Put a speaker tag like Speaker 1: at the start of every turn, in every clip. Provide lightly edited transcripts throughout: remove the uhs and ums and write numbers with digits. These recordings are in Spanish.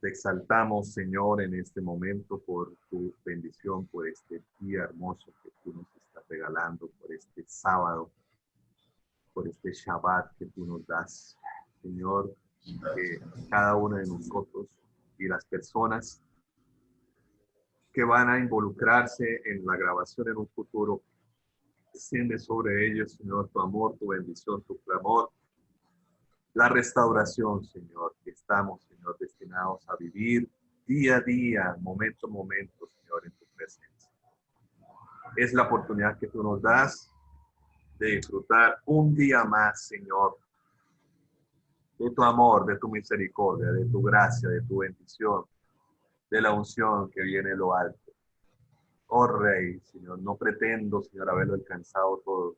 Speaker 1: Te exaltamos, Señor, en este momento por tu bendición, por este día hermoso que tú nos estás regalando, por este sábado, por este Shabbat que tú nos das. Señor, que cada uno de nosotros y las personas que van a involucrarse en la grabación en un futuro, desciende sobre ellos, Señor, tu amor, tu bendición, tu clamor, la restauración, Señor, que estamos, Señor, destinados a vivir día a día, momento a momento, Señor, en tu presencia. Es la oportunidad que tú nos das de disfrutar un día más, Señor, de tu amor, de tu misericordia, de tu gracia, de tu bendición, de la unción que viene de lo alto. Oh Rey, Señor, no pretendo, Señor, haberlo alcanzado todo,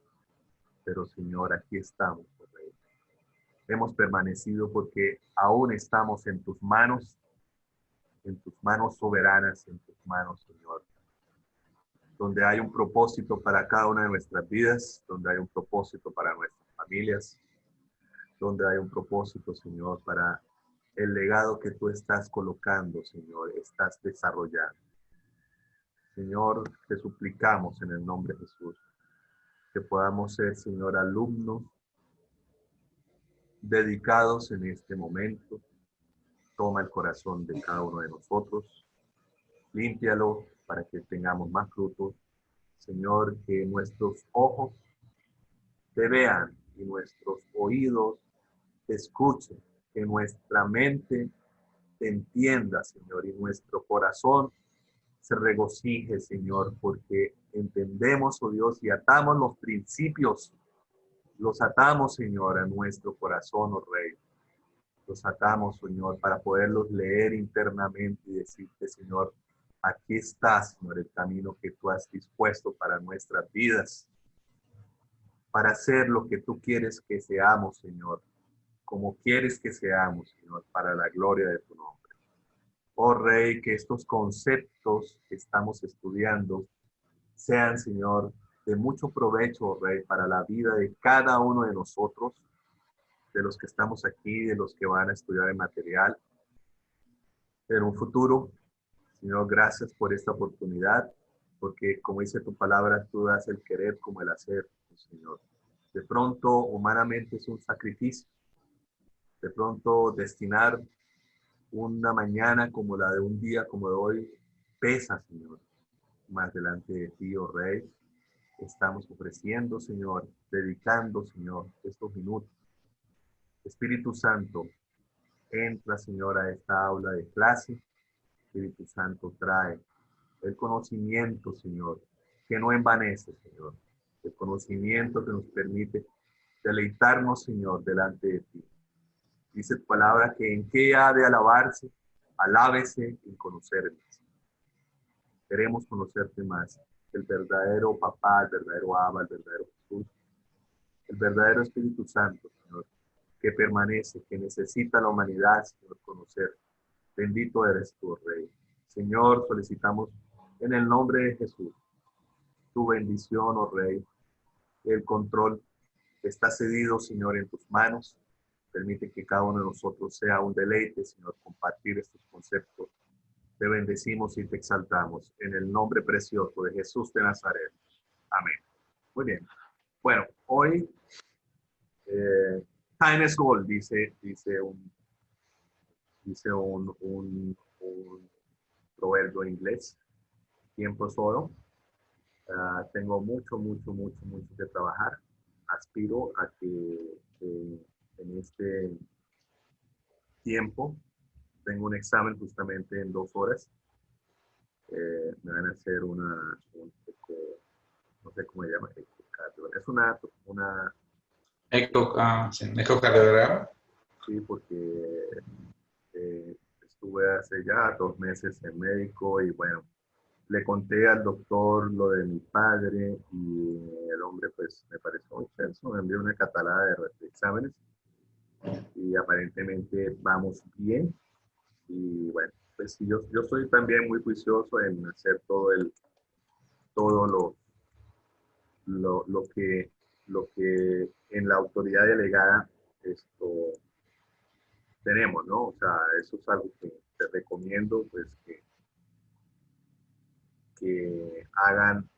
Speaker 1: pero, Señor, aquí estamos, oh Rey. Hemos permanecido porque aún estamos en tus manos soberanas, en tus manos, Señor, donde hay un propósito para cada una de nuestras vidas, donde hay un propósito para nuestras familias, donde hay un propósito, Señor, para el legado que tú estás colocando, Señor, estás desarrollando. Señor, te suplicamos en el nombre de Jesús que podamos ser, Señor, alumnos dedicados en este momento. Toma el corazón de cada uno de nosotros, límpialo para que tengamos más frutos. Señor, que nuestros ojos te vean y nuestros oídos te escuchen, que nuestra mente te entienda, Señor, y nuestro corazón se regocije, Señor, porque entendemos, oh Dios, y atamos los principios, los atamos, Señor, a nuestro corazón, oh Rey. Los atamos, Señor, para poderlos leer internamente y decirte, Señor, aquí está, Señor, el camino que tú has dispuesto para nuestras vidas, para hacer lo que tú quieres que seamos, Señor, como quieres que seamos, Señor, para la gloria de tu nombre. Oh Rey, que estos conceptos que estamos estudiando sean, Señor, de mucho provecho, oh Rey, para la vida de cada uno de nosotros, de los que estamos aquí, de los que van a estudiar el material. En un futuro, Señor, gracias por esta oportunidad, porque como dice tu palabra, tú das el querer como el hacer, Señor. De pronto, humanamente es un sacrificio. De pronto, destinar una mañana como la de un día como de hoy pesa, Señor. Más delante de ti, oh Rey, estamos ofreciendo, Señor, dedicando, Señor, estos minutos. Espíritu Santo, entra, Señor, a esta aula de clase. Espíritu Santo, trae el conocimiento, Señor, que no envanece, Señor. El conocimiento que nos permite deleitarnos, Señor, delante de ti. Dice tu palabra que en qué ha de alabarse, alábese en conocerme. Queremos conocerte más. El verdadero papá, el verdadero Abba, el verdadero Jesús, el verdadero Espíritu Santo, Señor, que permanece, que necesita la humanidad, Señor, conocer. Bendito eres tú, Rey. Señor, solicitamos en el nombre de Jesús tu bendición, oh Rey. El control está cedido, Señor, en tus manos. Permite que cada uno de nosotros sea un deleite, Señor, compartir estos conceptos. Te bendecimos y te exaltamos en el nombre precioso de Jesús de Nazaret. Amén. Muy bien. Bueno, hoy time is gold, un proverbio inglés. Tiempo es oro. Tengo mucho que trabajar. Aspiro a que en este tiempo tengo un examen justamente en 2 horas. Me van a hacer no sé cómo se llama, es una
Speaker 2: Sí, ecocardiograma.
Speaker 1: sí, porque estuve hace ya 2 meses en médico y bueno, le conté al doctor lo de mi padre y el hombre pues me pareció muy extenso, me envió una catalada de exámenes y aparentemente vamos bien y bueno, pues sí, yo soy también muy juicioso en hacer todo lo que en la autoridad delegada esto tenemos, ¿no? O sea, eso es algo que les recomiendo pues que hagan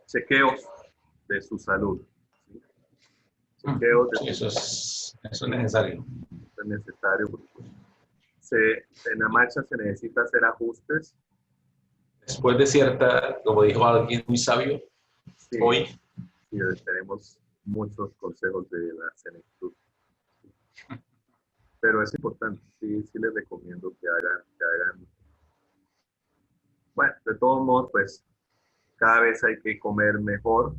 Speaker 1: chequeos de su salud. ¿Sí? Chequeos de
Speaker 2: Sí,
Speaker 1: su salud.
Speaker 2: eso es necesario.
Speaker 1: Es necesario porque en la marcha se necesita hacer ajustes.
Speaker 2: Después de cierta, como dijo alguien muy sabio,
Speaker 1: Sí,
Speaker 2: hoy,
Speaker 1: sí, tenemos muchos consejos de la senectud. Pero es importante, sí, sí les recomiendo que hagan. Bueno, de todos modos, pues cada vez hay que comer mejor.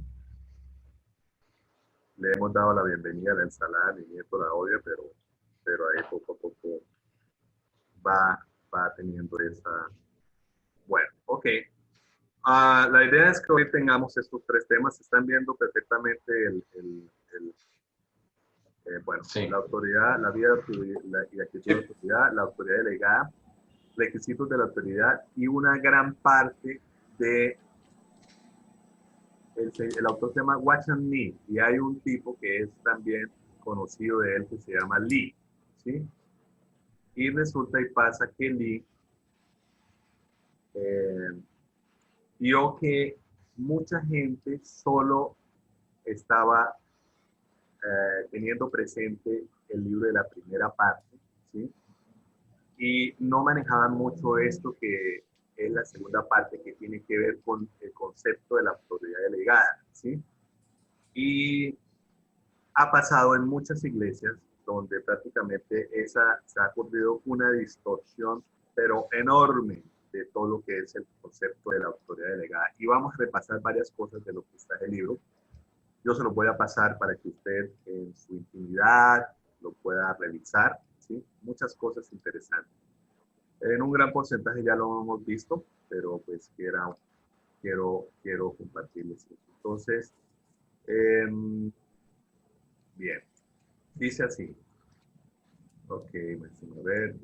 Speaker 1: Le hemos dado la bienvenida a la ensalada, mi nieto la odia, pero ahí poco a poco va teniendo esa. Bueno, ok. La idea es que hoy tengamos estos tres temas. Están viendo perfectamente bueno, la
Speaker 2: sí.
Speaker 1: autoridad, la vía de autoridad, y actitud de autoridad, la autoridad delegada, requisitos de la autoridad y una gran parte de el autor se llama Watchman Nee y hay un tipo que es también conocido de él que se llama Lee, ¿sí? Y resulta y pasa que Lee eh, vio que mucha gente solo estaba teniendo presente el libro de la primera parte, ¿sí? Y no manejaban mucho esto que es la segunda parte que tiene que ver con el concepto de la autoridad delegada, ¿sí? Y ha pasado en muchas iglesias donde prácticamente se ha ocurrido una distorsión, pero enorme, de todo lo que es el concepto de la autoridad delegada. Y vamos a repasar varias cosas de lo que está en el libro. Yo se lo voy a pasar para que usted en su intimidad lo pueda revisar, ¿sí? Muchas cosas interesantes. En un gran porcentaje ya lo hemos visto, pero pues quiero compartirles eso. Entonces, eh, bien, dice así. Ok, a ver.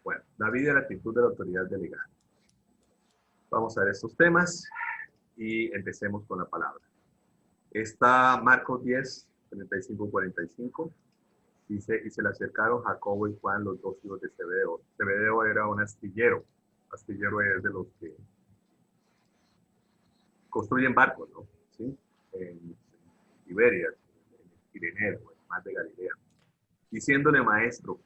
Speaker 1: Bueno, la vida y la actitud de la autoridad delegada. Vamos a ver estos temas y empecemos con la palabra. Está Marcos 10, 35, 45. Dice, y se le acercaron Jacobo y Juan, los dos hijos de Zebedeo. Zebedeo era un astillero. Astillero es de los que construyen barcos, ¿no? ¿Sí? En Iberia, en Pireneo, en el mar de Galilea. Diciéndole, maestro,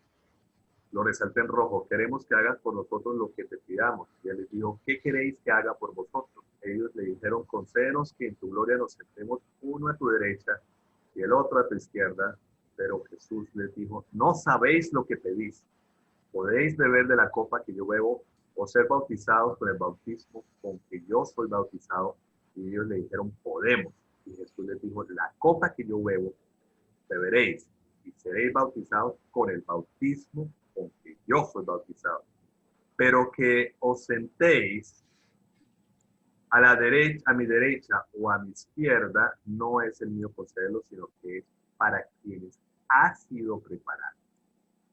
Speaker 1: lo resalté en rojo, queremos que hagas por nosotros lo que te pidamos. Y él les dijo, ¿qué queréis que haga por vosotros? Ellos le dijeron, concédenos que en tu gloria nos sentemos uno a tu derecha y el otro a tu izquierda. Pero Jesús les dijo, no sabéis lo que pedís. ¿Podéis beber de la copa que yo bebo o ser bautizados con el bautismo con que yo soy bautizado? Y ellos le dijeron, podemos. Y Jesús les dijo, la copa que yo bebo, beberéis y seréis bautizados con el bautismo con que yo soy bautizado. Pero que os sentéis a la derecha, a mi derecha o a mi izquierda, no es el mío concederlo, sino que es para quienes ha sido preparado.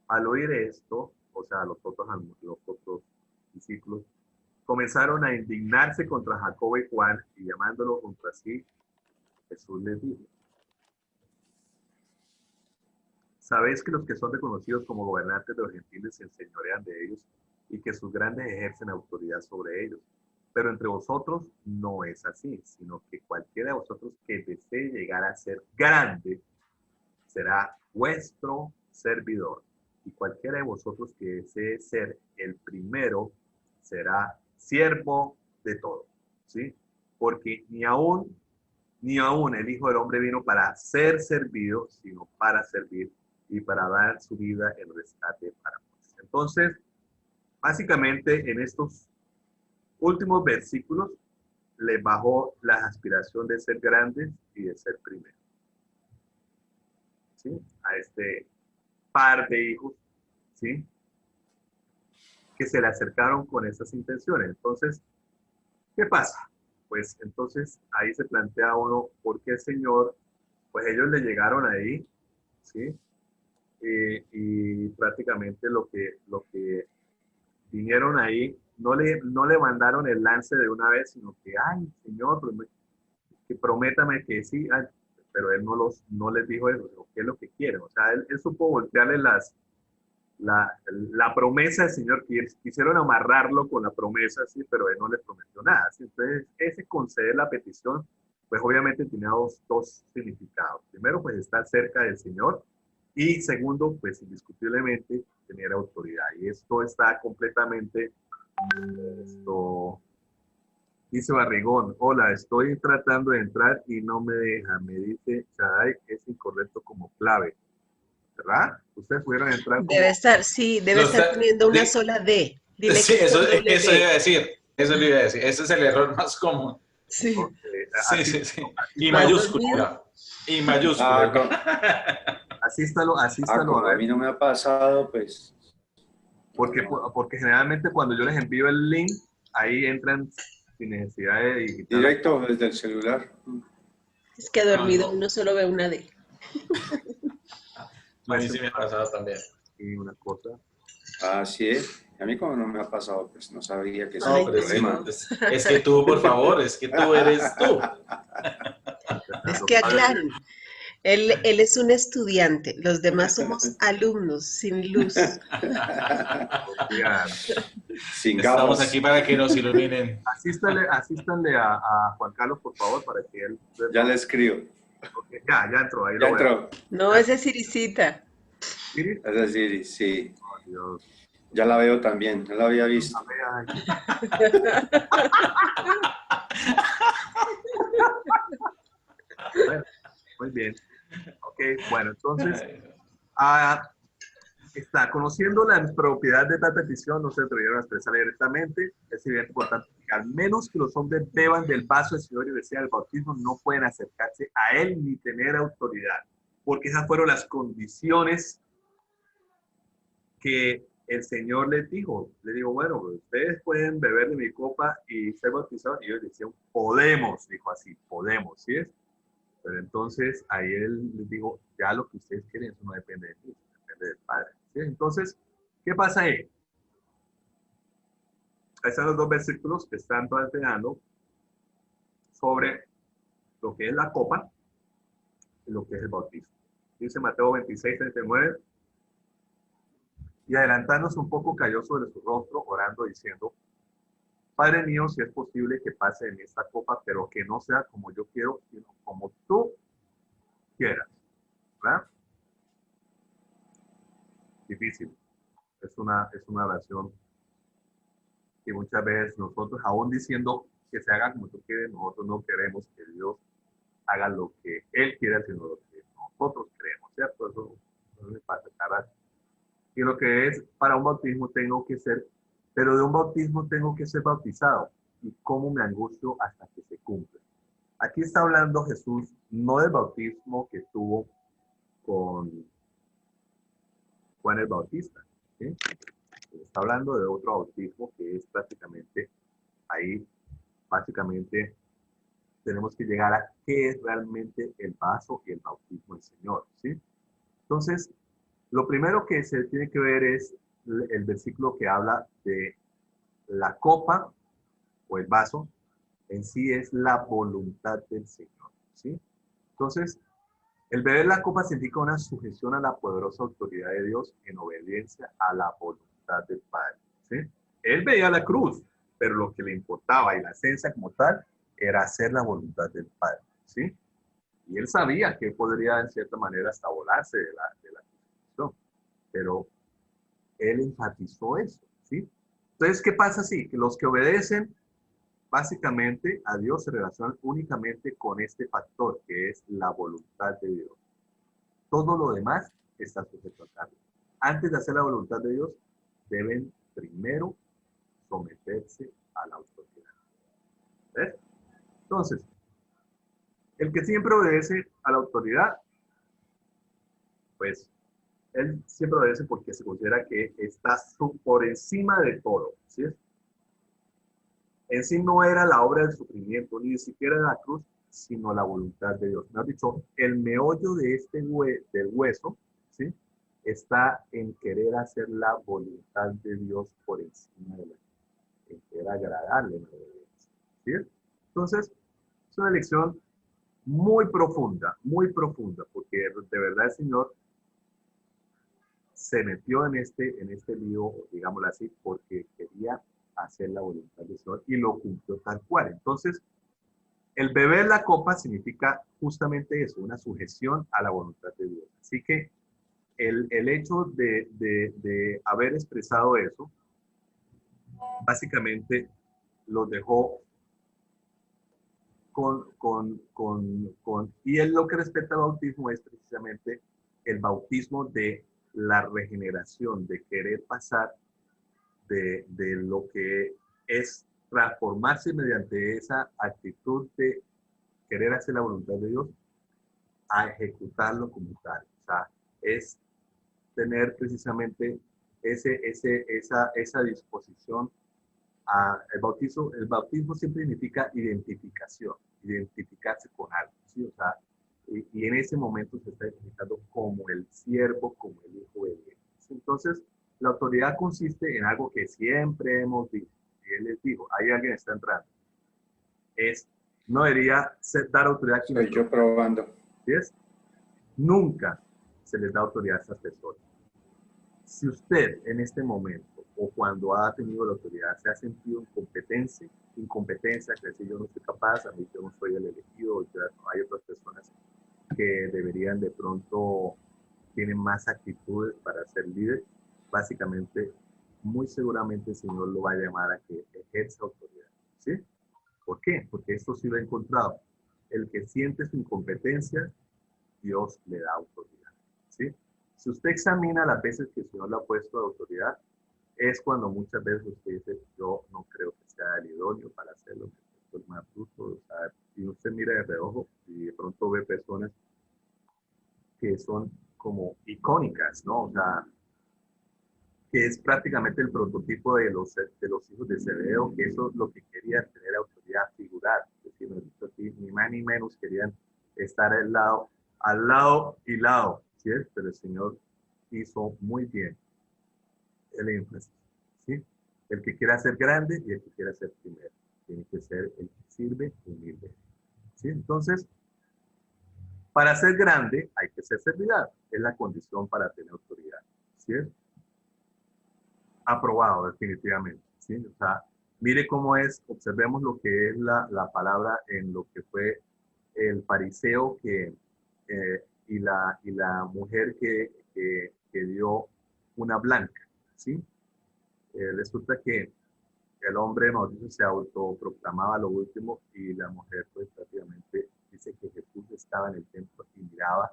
Speaker 1: Al oír esto, o sea, los otros discípulos, comenzaron a indignarse contra Jacobo y Juan y llamándolo contra sí, Jesús les dijo, ¿sabéis que los que son reconocidos como gobernantes de los gentiles se enseñorean de ellos y que sus grandes ejercen autoridad sobre ellos? Pero entre vosotros no es así, sino que cualquiera de vosotros que desee llegar a ser grande será vuestro servidor. Y cualquiera de vosotros que desee ser el primero será siervo de todo. ¿Sí? Porque ni aún el Hijo del Hombre vino para ser servido, sino para servir y para dar su vida en rescate para muchos. Entonces, básicamente en estos últimos versículos le bajó la aspiración de ser grandes y de ser primero. ¿Sí? A este par de hijos, ¿sí? Que se le acercaron con esas intenciones. Entonces, ¿qué pasa? Pues entonces ahí se plantea uno, ¿por qué el Señor? Pues ellos le llegaron ahí, ¿sí? Y prácticamente lo que vinieron ahí, no le mandaron el lance de una vez, sino que, ay, Señor, que prométame que sí. Ay, pero él no les dijo eso, sino qué es lo que quieren. O sea, él supo voltearle la promesa del Señor, que quisieron amarrarlo con la promesa, sí, pero él no les prometió nada. ¿Sí? Entonces, ese conceder la petición, pues obviamente tenía dos significados. Primero, pues estar cerca del Señor, y segundo, pues indiscutiblemente tener autoridad. Y esto está completamente, esto, dice Barrigón, hola, estoy tratando de entrar y no me deja, me dice Shaddai, es incorrecto como clave, ¿verdad? Ustedes pudieron entrar
Speaker 3: Debe
Speaker 1: como...
Speaker 3: estar, sí, debe
Speaker 2: Lo
Speaker 3: estar
Speaker 2: está-
Speaker 3: poniendo una
Speaker 2: di-
Speaker 3: sola D. Dile
Speaker 2: sí,
Speaker 3: que es con doble
Speaker 2: eso le iba
Speaker 3: D.
Speaker 2: a decir. Eso le iba a decir. Ese es el error más común.
Speaker 3: Sí.
Speaker 2: Sí,
Speaker 1: así,
Speaker 2: sí, sí.
Speaker 1: así
Speaker 2: Y
Speaker 1: está
Speaker 3: ¿Más
Speaker 1: lo,
Speaker 3: dormido?
Speaker 2: mayúscula. Y mayúscula.
Speaker 4: Ah, como,
Speaker 1: así está lo,
Speaker 4: como
Speaker 1: a
Speaker 4: a
Speaker 1: ver,
Speaker 4: mí no me ha pasado, pues
Speaker 1: porque generalmente cuando yo les envío el link, ahí entran sin necesidad de digitar la
Speaker 4: directo desde el celular.
Speaker 3: Es que
Speaker 2: No,
Speaker 3: dormido
Speaker 2: no.
Speaker 3: uno solo ve una D.
Speaker 2: A mí sí me ha pasado también.
Speaker 1: y una cosa.
Speaker 4: Así es. A mí como no me ha pasado, pues no sabía que ese era
Speaker 2: No,
Speaker 3: Ay,
Speaker 4: el
Speaker 2: pero es que,
Speaker 4: problema.
Speaker 3: no.
Speaker 2: es que tú, por favor, es que tú eres tú.
Speaker 3: Es
Speaker 1: Empezando,
Speaker 3: que
Speaker 1: padre,
Speaker 3: aclaren. Él es un estudiante. Los demás somos alumnos sin luz.
Speaker 1: confiar.
Speaker 4: Sin
Speaker 2: Estamos aquí
Speaker 4: gafas.
Speaker 2: para que nos iluminen.
Speaker 1: Asístanle a Juan Carlos, por favor, para que él...
Speaker 4: Ya le escribo.
Speaker 1: Ok, ya entró, ahí
Speaker 4: Ya
Speaker 1: lo veo.
Speaker 4: entró.
Speaker 3: No, ese es Irisita.
Speaker 1: ¿Sí?
Speaker 4: Es decir, sí.
Speaker 1: Oh, Dios.
Speaker 4: Ya la veo también. No la había visto.
Speaker 1: Ay. Bueno, muy bien. Ok, bueno, entonces, ah, está conociendo la propiedad de tal petición, no se atrevieron a expresar directamente. Es evidente, por tanto, que al menos que los hombres beban del vaso del Señor y reciban el bautismo, no pueden acercarse a Él ni tener autoridad, porque esas fueron las condiciones que el Señor les dijo. Le digo, bueno, ustedes pueden beber de mi copa y ser bautizados. Y ellos decían, podemos, dijo así, podemos, ¿sí es? Pero entonces ahí él les dijo, ya lo que ustedes quieren, eso no depende de mí, depende del Padre. ¿Sí? Entonces, ¿qué pasa ahí? Ahí están los dos versículos que están planteando sobre lo que es la copa y lo que es el bautismo. Dice Mateo 26:39, y adelantándose un poco cayó sobre su rostro, orando, diciendo, Padre mío, si es posible que pase en esta copa, pero que no sea como yo quiero, sino como tú quieras. ¿Verdad? Difícil. Es una oración que muchas veces nosotros, aún diciendo que se haga como tú quieres, nosotros no queremos que Dios haga lo que Él quiera, sino lo que nosotros queremos, ¿cierto? Eso me pasa cada. Y lo que es para un bautismo tengo que ser, pero de un bautismo tengo que ser bautizado. ¿Y cómo me angustio hasta que se cumpla? Aquí está hablando Jesús no del bautismo que tuvo con Juan el Bautista, ¿sí? Está hablando de otro bautismo que es prácticamente ahí, básicamente tenemos que llegar a qué es realmente el vaso y el bautismo del Señor, ¿sí? Entonces, lo primero que se tiene que ver es el versículo que habla de la copa o el vaso, en sí es la voluntad del Señor, ¿sí? Entonces, el beber la copa significa una sujeción a la poderosa autoridad de Dios en obediencia a la voluntad del Padre, ¿sí? Él veía la cruz, pero lo que le importaba y la esencia como tal era hacer la voluntad del Padre, ¿sí? Y él sabía que podría en cierta manera hasta volarse de la crucifixión, pero él enfatizó eso, ¿sí? Entonces, ¿qué pasa? Sí, que los que obedecen básicamente a Dios se relacionan únicamente con este factor, que es la voluntad de Dios. Todo lo demás está sujeto a cambio. Antes de hacer la voluntad de Dios, deben primero someterse a la autoridad. ¿Ves? Entonces, el que siempre obedece a la autoridad, pues él siempre obedece porque se considera que está por encima de todo, ¿sí? En sí no era la obra del sufrimiento, ni siquiera la cruz, sino la voluntad de Dios. Me ha dicho, el meollo de del hueso, ¿sí? Está en querer hacer la voluntad de Dios por encima de la, en querer agradarle, ¿sí? Entonces, es una elección muy profunda, porque de verdad el Señor se metió en este lío, digámoslo así, porque quería hacer la voluntad del Señor y lo cumplió tal cual. Entonces, el beber la copa significa justamente eso, una sujeción a la voluntad de Dios. Así que el hecho de haber expresado eso, básicamente los dejó y él lo que respecta al bautismo es precisamente el bautismo de la regeneración, de querer pasar de lo que es transformarse mediante esa actitud de querer hacer la voluntad de Dios a ejecutarlo como tal. O sea, es tener precisamente esa disposición el bautismo siempre significa identificación, identificarse con algo, ¿sí? O sea, y en ese momento se está identificando como el siervo, como el hijo de Dios. Entonces, la autoridad consiste en algo que siempre hemos dicho, y él les dijo, ahí alguien está entrando, no debería dar autoridad a quienes
Speaker 4: Soy yo probando.
Speaker 1: ¿sí es? Nunca se les da autoridad a estas personas. Si usted en este momento o cuando ha tenido la autoridad se ha sentido incompetencia, que decir yo no soy capaz, a mí yo no soy el elegido, ya hay otras personas que deberían de pronto, tienen más actitudes para ser líder, básicamente, muy seguramente el Señor lo va a llamar a que ejerza autoridad, ¿sí? ¿Por qué? Porque esto sí lo he encontrado. El que siente su incompetencia, Dios le da autoridad, ¿sí? Si usted examina las veces que el Señor le ha puesto de autoridad, es cuando muchas veces usted dice, yo no creo que sea el idóneo para hacerlo, que es más justo, o sea, y usted mira de reojo y de pronto ve personas que son como icónicas, ¿no? O sea, que es prácticamente el prototipo de los hijos de Zebedeo, que eso es lo que querían, tener autoridad, figurar, es decir, ni más ni menos querían estar al lado y lado, ¿sí? Pero el Señor hizo muy bien el énfasis, ¿sí? El que quiera ser grande y el que quiera ser primero. Tiene que ser el que sirve humilde, ¿sí? Entonces, para ser grande hay que ser servidor. Es la condición para tener autoridad, ¿sí? Aprobado, definitivamente, ¿sí? O sea, mire cómo es, observemos lo que es la palabra en lo que fue el fariseo y la mujer que dio una blanca, ¿sí? Resulta que el hombre, no dice, se autoproclamaba lo último y la mujer pues prácticamente dice que Jesús estaba en el templo y miraba,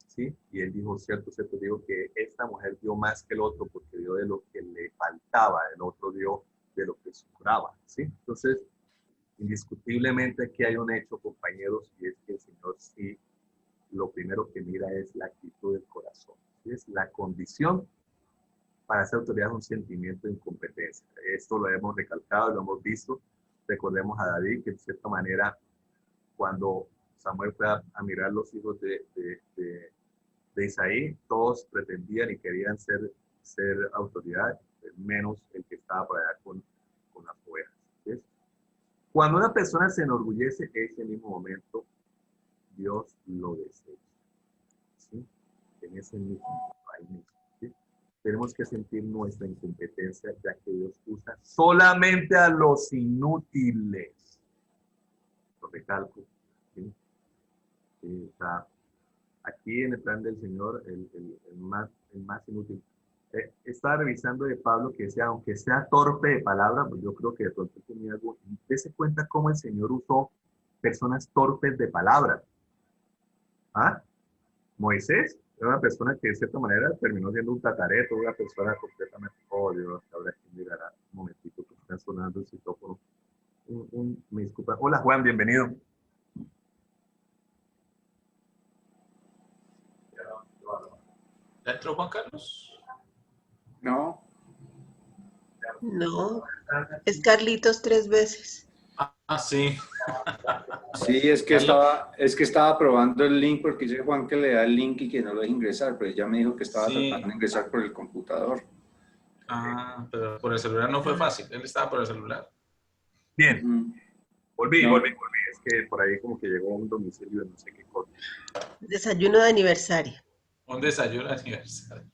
Speaker 1: ¿sí? Y él dijo, cierto, digo que esta mujer dio más que el otro porque dio de lo que le faltaba, el otro dio de lo que sobraba, ¿sí? Entonces, indiscutiblemente aquí hay un hecho, compañeros, y es que el Señor sí, lo primero que mira es la actitud del corazón, ¿sí? Es la condición para ser autoridad, es un sentimiento de incompetencia. Esto lo hemos recalcado, lo hemos visto. Recordemos a David, que de cierta manera, cuando Samuel fue a mirar los hijos de Isaí, todos pretendían y querían ser autoridad, menos el que estaba por allá con las ovejas, ¿sí? Cuando una persona se enorgullece, ese mismo momento Dios lo desecha, ¿sí? En ese mismo, ahí mismo, ¿sí? Tenemos que sentir nuestra incompetencia, ya que Dios usa solamente a los inútiles. Lo recalco, ¿sí? O sea, aquí en el plan del Señor, el más inútil. Estaba revisando de Pablo que decía, aunque sea torpe de palabra, pues yo creo que de pronto tenía algo. Dese cuenta cómo el Señor usó personas torpes de palabra. ¿Ah? Moisés era una persona que de cierta manera terminó siendo un tatareto, una persona completamente, oh Dios, ahora aquí llegará un momentito que está sonando el citófono. Me disculpa. Hola Juan, bienvenido.
Speaker 2: ¿Ya entró Juan Carlos?
Speaker 4: No,
Speaker 3: No, es Carlitos 3 veces.
Speaker 2: Sí.
Speaker 4: sí, es que estaba probando el link porque dice Juan que le da el link y que no lo deja ingresar, pero ella me dijo que estaba
Speaker 2: Sí.
Speaker 4: tratando de ingresar por el computador.
Speaker 2: Pero por el celular no fue fácil. Él estaba por el celular.
Speaker 1: Bien, volví. Es que por ahí como que llegó a un domicilio de no sé qué cosa.
Speaker 3: Desayuno de aniversario.
Speaker 2: Un desayuno aniversario.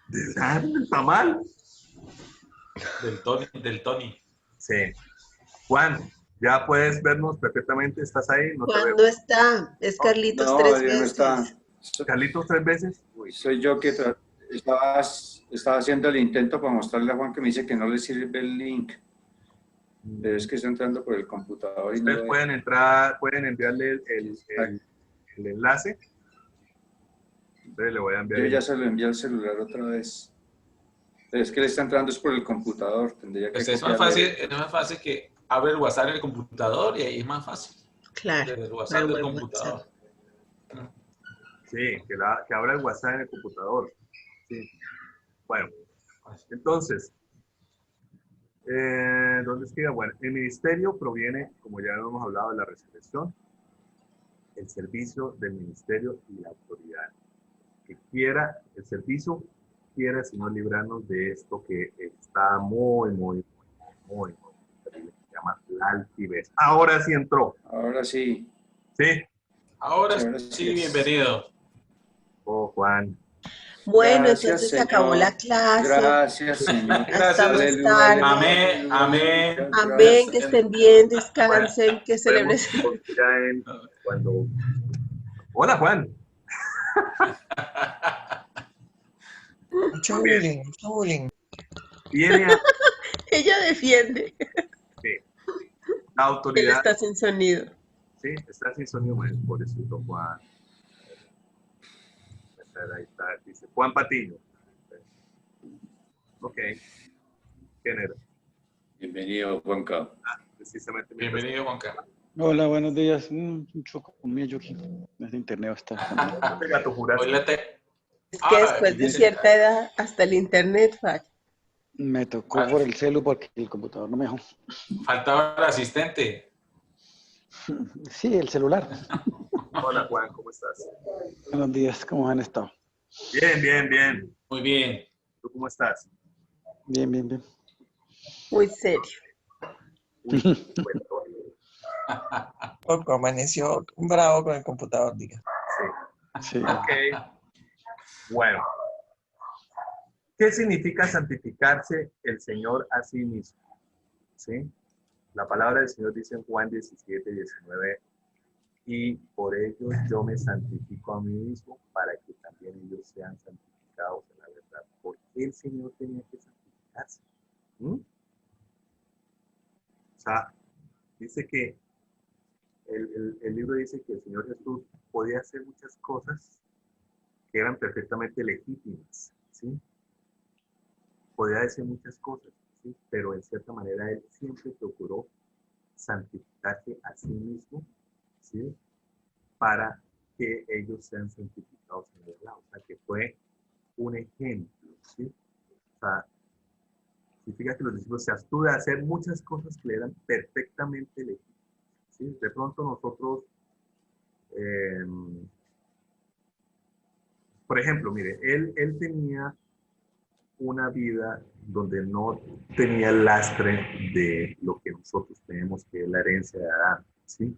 Speaker 1: ¿Del tamal?
Speaker 2: Del Tony.
Speaker 1: Sí. Juan, ya puedes vernos perfectamente. ¿Estás ahí? No te
Speaker 3: Juan
Speaker 1: veo.
Speaker 3: no está, es
Speaker 1: No.
Speaker 3: Carlitos
Speaker 4: No,
Speaker 3: 3
Speaker 4: ya no está.
Speaker 3: veces.
Speaker 1: Carlitos 3 veces. Uy,
Speaker 4: Soy yo que estaba haciendo el intento para mostrarle a Juan que me dice que no le sirve el link. Pero es que está entrando por el computador y no
Speaker 1: ustedes
Speaker 4: lo
Speaker 1: pueden entrar, pueden enviarle el enlace. Entonces le voy a enviar
Speaker 4: Yo ya
Speaker 1: el...
Speaker 4: se lo envié al celular otra vez. Pero es que le está entrando es por el computador. Tendría que
Speaker 2: Pues es más fácil,
Speaker 4: copiarle.
Speaker 2: es más fácil que abre el WhatsApp en el computador y ahí es más fácil.
Speaker 3: Claro,
Speaker 2: Desde el
Speaker 3: por
Speaker 2: WhatsApp del
Speaker 3: buen
Speaker 2: computador.
Speaker 3: WhatsApp.
Speaker 1: Sí, que abra el WhatsApp en el computador. Sí. Bueno, entonces, ¿dónde escribe? Bueno, el ministerio proviene, como ya hemos hablado, de la resurrección, el servicio del ministerio y la autoridad. Que quiera, el servicio quiera, Señor, librarnos de esto que está muy terrible, que se llama la altivez. Ahora sí entró.
Speaker 4: Ahora sí.
Speaker 1: ¿Sí?
Speaker 2: Ahora
Speaker 4: Ahora
Speaker 2: sí,
Speaker 4: es.
Speaker 2: bienvenido.
Speaker 1: Oh, Juan.
Speaker 3: Bueno,
Speaker 4: Gracias,
Speaker 3: entonces se acabó la
Speaker 4: Señor.
Speaker 3: clase.
Speaker 4: Gracias, Señor.
Speaker 3: Hasta
Speaker 2: Gracias.
Speaker 3: más
Speaker 4: Aleluya,
Speaker 3: tarde.
Speaker 2: Amén,
Speaker 4: aleluya,
Speaker 2: amén.
Speaker 4: aleluya.
Speaker 3: Amén, que
Speaker 4: Gracias.
Speaker 3: estén bien,
Speaker 1: Bueno,
Speaker 3: descansen, que
Speaker 1: podemos
Speaker 3: celebren.
Speaker 1: ya cuando... Hola, Juan.
Speaker 5: Mucho
Speaker 1: Muy bien.
Speaker 5: bullying, mucho bullying.
Speaker 1: Viene a...
Speaker 3: Ella defiende.
Speaker 1: Sí, la
Speaker 3: Él
Speaker 1: autoridad.
Speaker 3: está sin sonido.
Speaker 1: Sí, está sin sonido, bueno, pobrecito Juan. Ahí está, dice Juan Patiño. Ok. ¿Quién era?
Speaker 4: Bienvenido, Juanca.
Speaker 1: Precisamente mientras...
Speaker 2: Bienvenido, Juan Carlos.
Speaker 6: Hola, buenos días. Un choco conmigo aquí. Desde internet está.
Speaker 1: Gato
Speaker 2: Hoy
Speaker 1: Jurassic.
Speaker 2: la te...
Speaker 3: Es que después de
Speaker 2: dice-
Speaker 3: cierta edad, hasta el internet falla.
Speaker 6: Me tocó por el celu porque el computador no me dejó.
Speaker 2: faltaba el asistente.
Speaker 6: Sí, el celular.
Speaker 1: Hola, Juan, ¿cómo estás?
Speaker 6: Buenos días, ¿cómo han estado?
Speaker 1: Bien, bien, bien.
Speaker 2: Muy bien.
Speaker 1: ¿Tú cómo estás?
Speaker 6: Bien, bien, bien.
Speaker 3: Muy serio.
Speaker 1: Uy, bueno,
Speaker 5: Poco amaneció bravo con el computador, diga.
Speaker 1: sí.
Speaker 6: Sí.
Speaker 1: Ok. Bueno. ¿Qué significa santificarse el Señor a sí mismo? ¿Sí? La palabra del Señor dice en Juan 17, 19, y por ello yo me santifico a mí mismo para que también ellos sean santificados en la verdad. ¿Por qué el Señor tenía que santificarse? O sea, dice que el libro dice que el Señor Jesús podía hacer muchas cosas que eran perfectamente legítimas, ¿sí? Podía decir muchas cosas, ¿sí? Pero en cierta manera Él siempre procuró santificarse a sí mismo, ¿sí? Para que ellos sean santificados en verdad. O sea, que fue un ejemplo, ¿sí? O sea, significa que los discípulos se abstuvo de hacer muchas cosas que le eran perfectamente legítimas, ¿sí? De pronto nosotros, por ejemplo, mire, él tenía una vida donde no tenía el lastre de lo que nosotros tenemos, que es la herencia de Adán, ¿sí?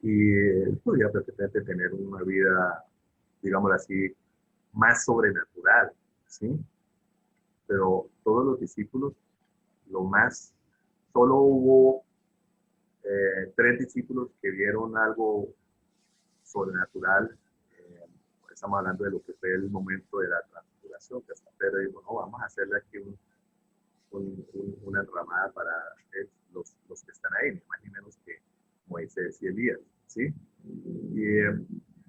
Speaker 1: Y él podía perfectamente tener una vida, digámoslo así, más sobrenatural, ¿sí? Pero todos los discípulos, solo hubo 3 discípulos que vieron algo sobrenatural. Estamos hablando de lo que fue el momento de la transfiguración, que hasta Pedro dijo, no, vamos a hacerle aquí una enramada para los que están ahí, ni más ni menos que Moisés y Elías, ¿sí?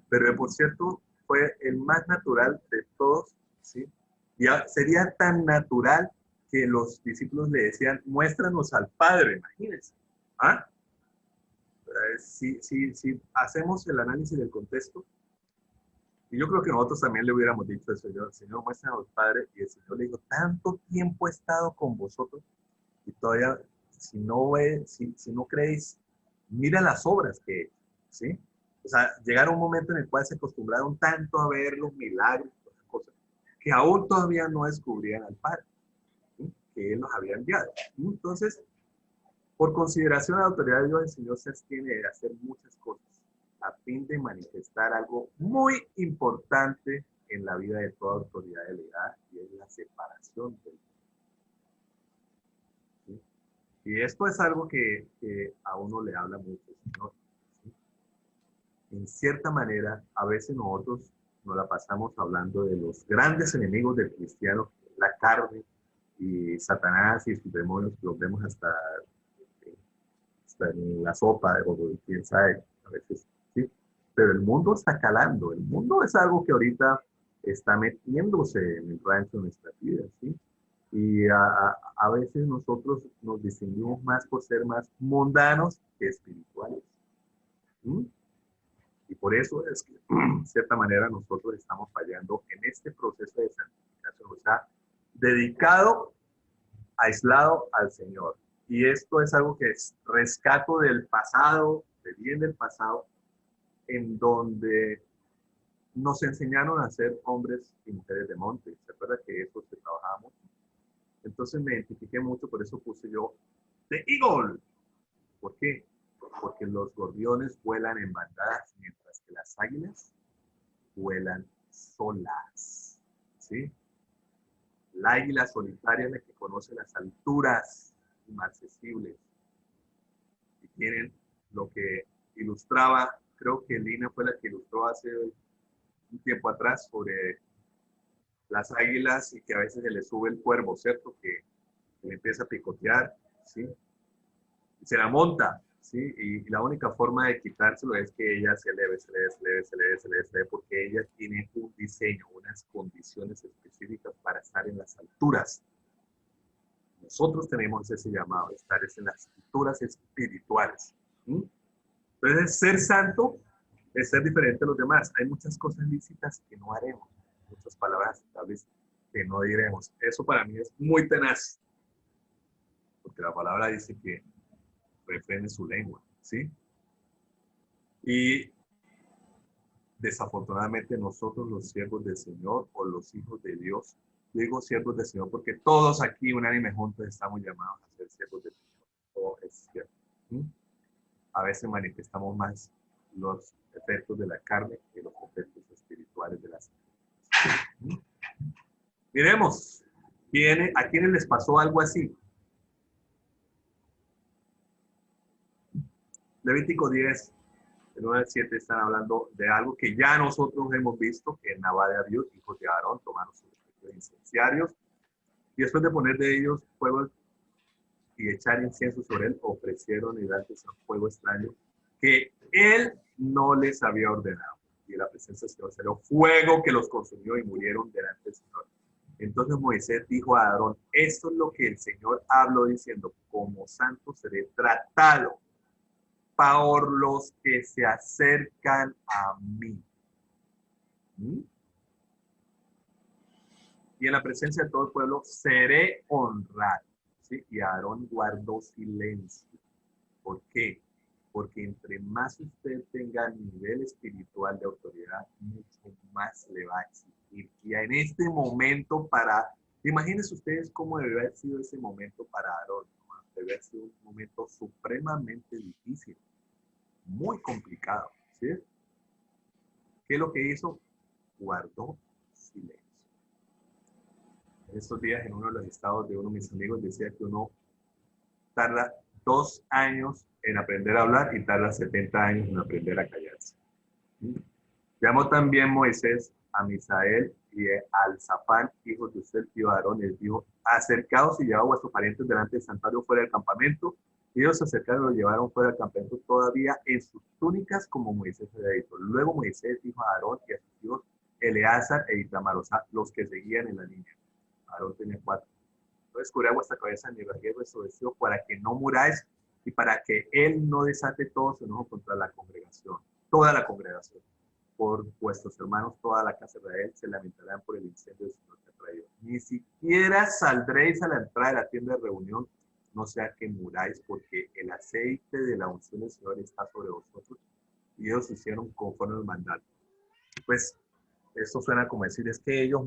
Speaker 1: Pero por cierto, fue el más natural de todos, ¿sí? Ya sería tan natural que los discípulos le decían, muéstranos al Padre, imagínense. ¿Ah? Si hacemos el análisis del contexto, y yo creo que nosotros también le hubiéramos dicho al Señor, muéstranos al Padre, y el Señor le dijo, tanto tiempo he estado con vosotros, y todavía, si no creéis, mira las obras que he hecho, ¿sí? O sea, llegaron un momento en el cual se acostumbraron tanto a ver los milagros, todas las cosas, que aún todavía no descubrían al Padre, ¿sí? Que Él nos había enviado. Entonces, Por consideración a la autoridad de Dios, el Señor se abstiene de hacer muchas cosas a fin de manifestar algo muy importante en la vida de toda autoridad delegada, y es la separación del mundo. ¿Sí? Y esto es algo que a uno le habla mucho el Señor. ¿Sí? En cierta manera, a veces nosotros nos la pasamos hablando de los grandes enemigos del cristiano, la carne y Satanás y sus demonios, que los vemos hasta en la sopa, o quién sabe, a veces, ¿sí? Pero el mundo está calando, el mundo es algo que ahorita está metiéndose en el rancho de nuestras vidas, ¿sí? Y a veces nosotros nos distinguimos más por ser más mundanos que espirituales. ¿Sí? Y por eso es que, de cierta manera, nosotros estamos fallando en este proceso de santificación, o sea, dedicado, aislado al Señor. Y esto es algo que es rescato del pasado, de bien del pasado, en donde nos enseñaron a ser hombres y mujeres de monte. ¿Se acuerda que eso se trabajaba mucho? Entonces me identifiqué mucho, por eso puse yo The Eagle. ¿Por qué? Porque los gorriones vuelan en bandadas, mientras que las águilas vuelan solas. ¿Sí? La águila solitaria es la que conoce las alturas inaccesibles. Y tienen lo que ilustraba, creo que Lina fue la que ilustró hace un tiempo atrás sobre las águilas y que a veces se le sube el cuervo, ¿cierto? Que le empieza a picotear, ¿sí? Y se la monta, ¿sí? Y la única forma de quitárselo es que ella se eleve, porque ella tiene un diseño, unas condiciones específicas para estar en las alturas. Nosotros tenemos ese llamado, estar en las alturas espirituales. ¿Mm? Entonces, ser santo es ser diferente a los demás. Hay muchas cosas lícitas que no haremos, muchas palabras tal vez que no diremos. Eso para mí es muy tenaz, porque la palabra dice que refrene su lengua, ¿sí? Y desafortunadamente nosotros los siervos del Señor o los hijos de Dios, digo siervos del Señor porque todos aquí unánime juntos estamos llamados a ser siervos del Señor. Todo es cierto. ¿Mm? A veces manifestamos más los efectos de la carne que los efectos espirituales de la sangre. ¿Mm? Miremos, ¿a quiénes les pasó algo así? Levítico 10, del 1 al 7 están hablando de algo que ya nosotros hemos visto, que Nadab y Abiú, hijos de Aarón, tomaron sus incenciarios y después de poner de ellos fuego y echar incienso sobre él, ofrecieron hidrantes a fuego extraño que él no les había ordenado. Y en la presencia del Señor salió fuego que los consumió y murieron delante del Señor. Entonces Moisés dijo a Aarón, esto es lo que el Señor habló diciendo, como santo seré tratado por los que se acercan a mí. ¿Mm? Y en la presencia de todo el pueblo seré honrado. ¿Sí? Y Aarón guardó silencio. ¿Por qué? Porque entre más usted tenga nivel espiritual de autoridad, mucho más le va a exigir. Y en este momento imagínense ustedes cómo debe haber sido ese momento para Aarón. ¿No? Debe haber sido un momento supremamente difícil, muy complicado. ¿Sí? ¿Qué es lo que hizo? Guardó silencio. En estos días, en uno de los estados de uno de mis amigos, decía que uno tarda 2 años en aprender a hablar y tarda 70 años en aprender a callarse. Llamó también Moisés a Misael y al Zafán, hijos de usted, tío Aarón, y les dijo, acercaos y llevad a vuestros parientes delante del santuario fuera del campamento. Y ellos se acercaron y lo llevaron fuera del campamento todavía en sus túnicas como Moisés había dicho. Luego Moisés dijo a Aarón y a sus hijos Eleazar e Itamar, o sea, los que seguían en la línea. Aarón tenía 4. Entonces cubrid vuestra cabeza ni rasguéis vuestro vestido para que no muráis y para que él no desate todo su enojo contra la congregación, toda la congregación. Por vuestros hermanos, toda la casa de Israel se lamentarán por el incendio del Señor que ha traído. Ni siquiera saldréis a la entrada de la tienda de reunión, no sea que muráis, porque el aceite de la unción del Señor está sobre vosotros. Y ellos hicieron conforme al mandato. Pues esto suena como decir, es que ellos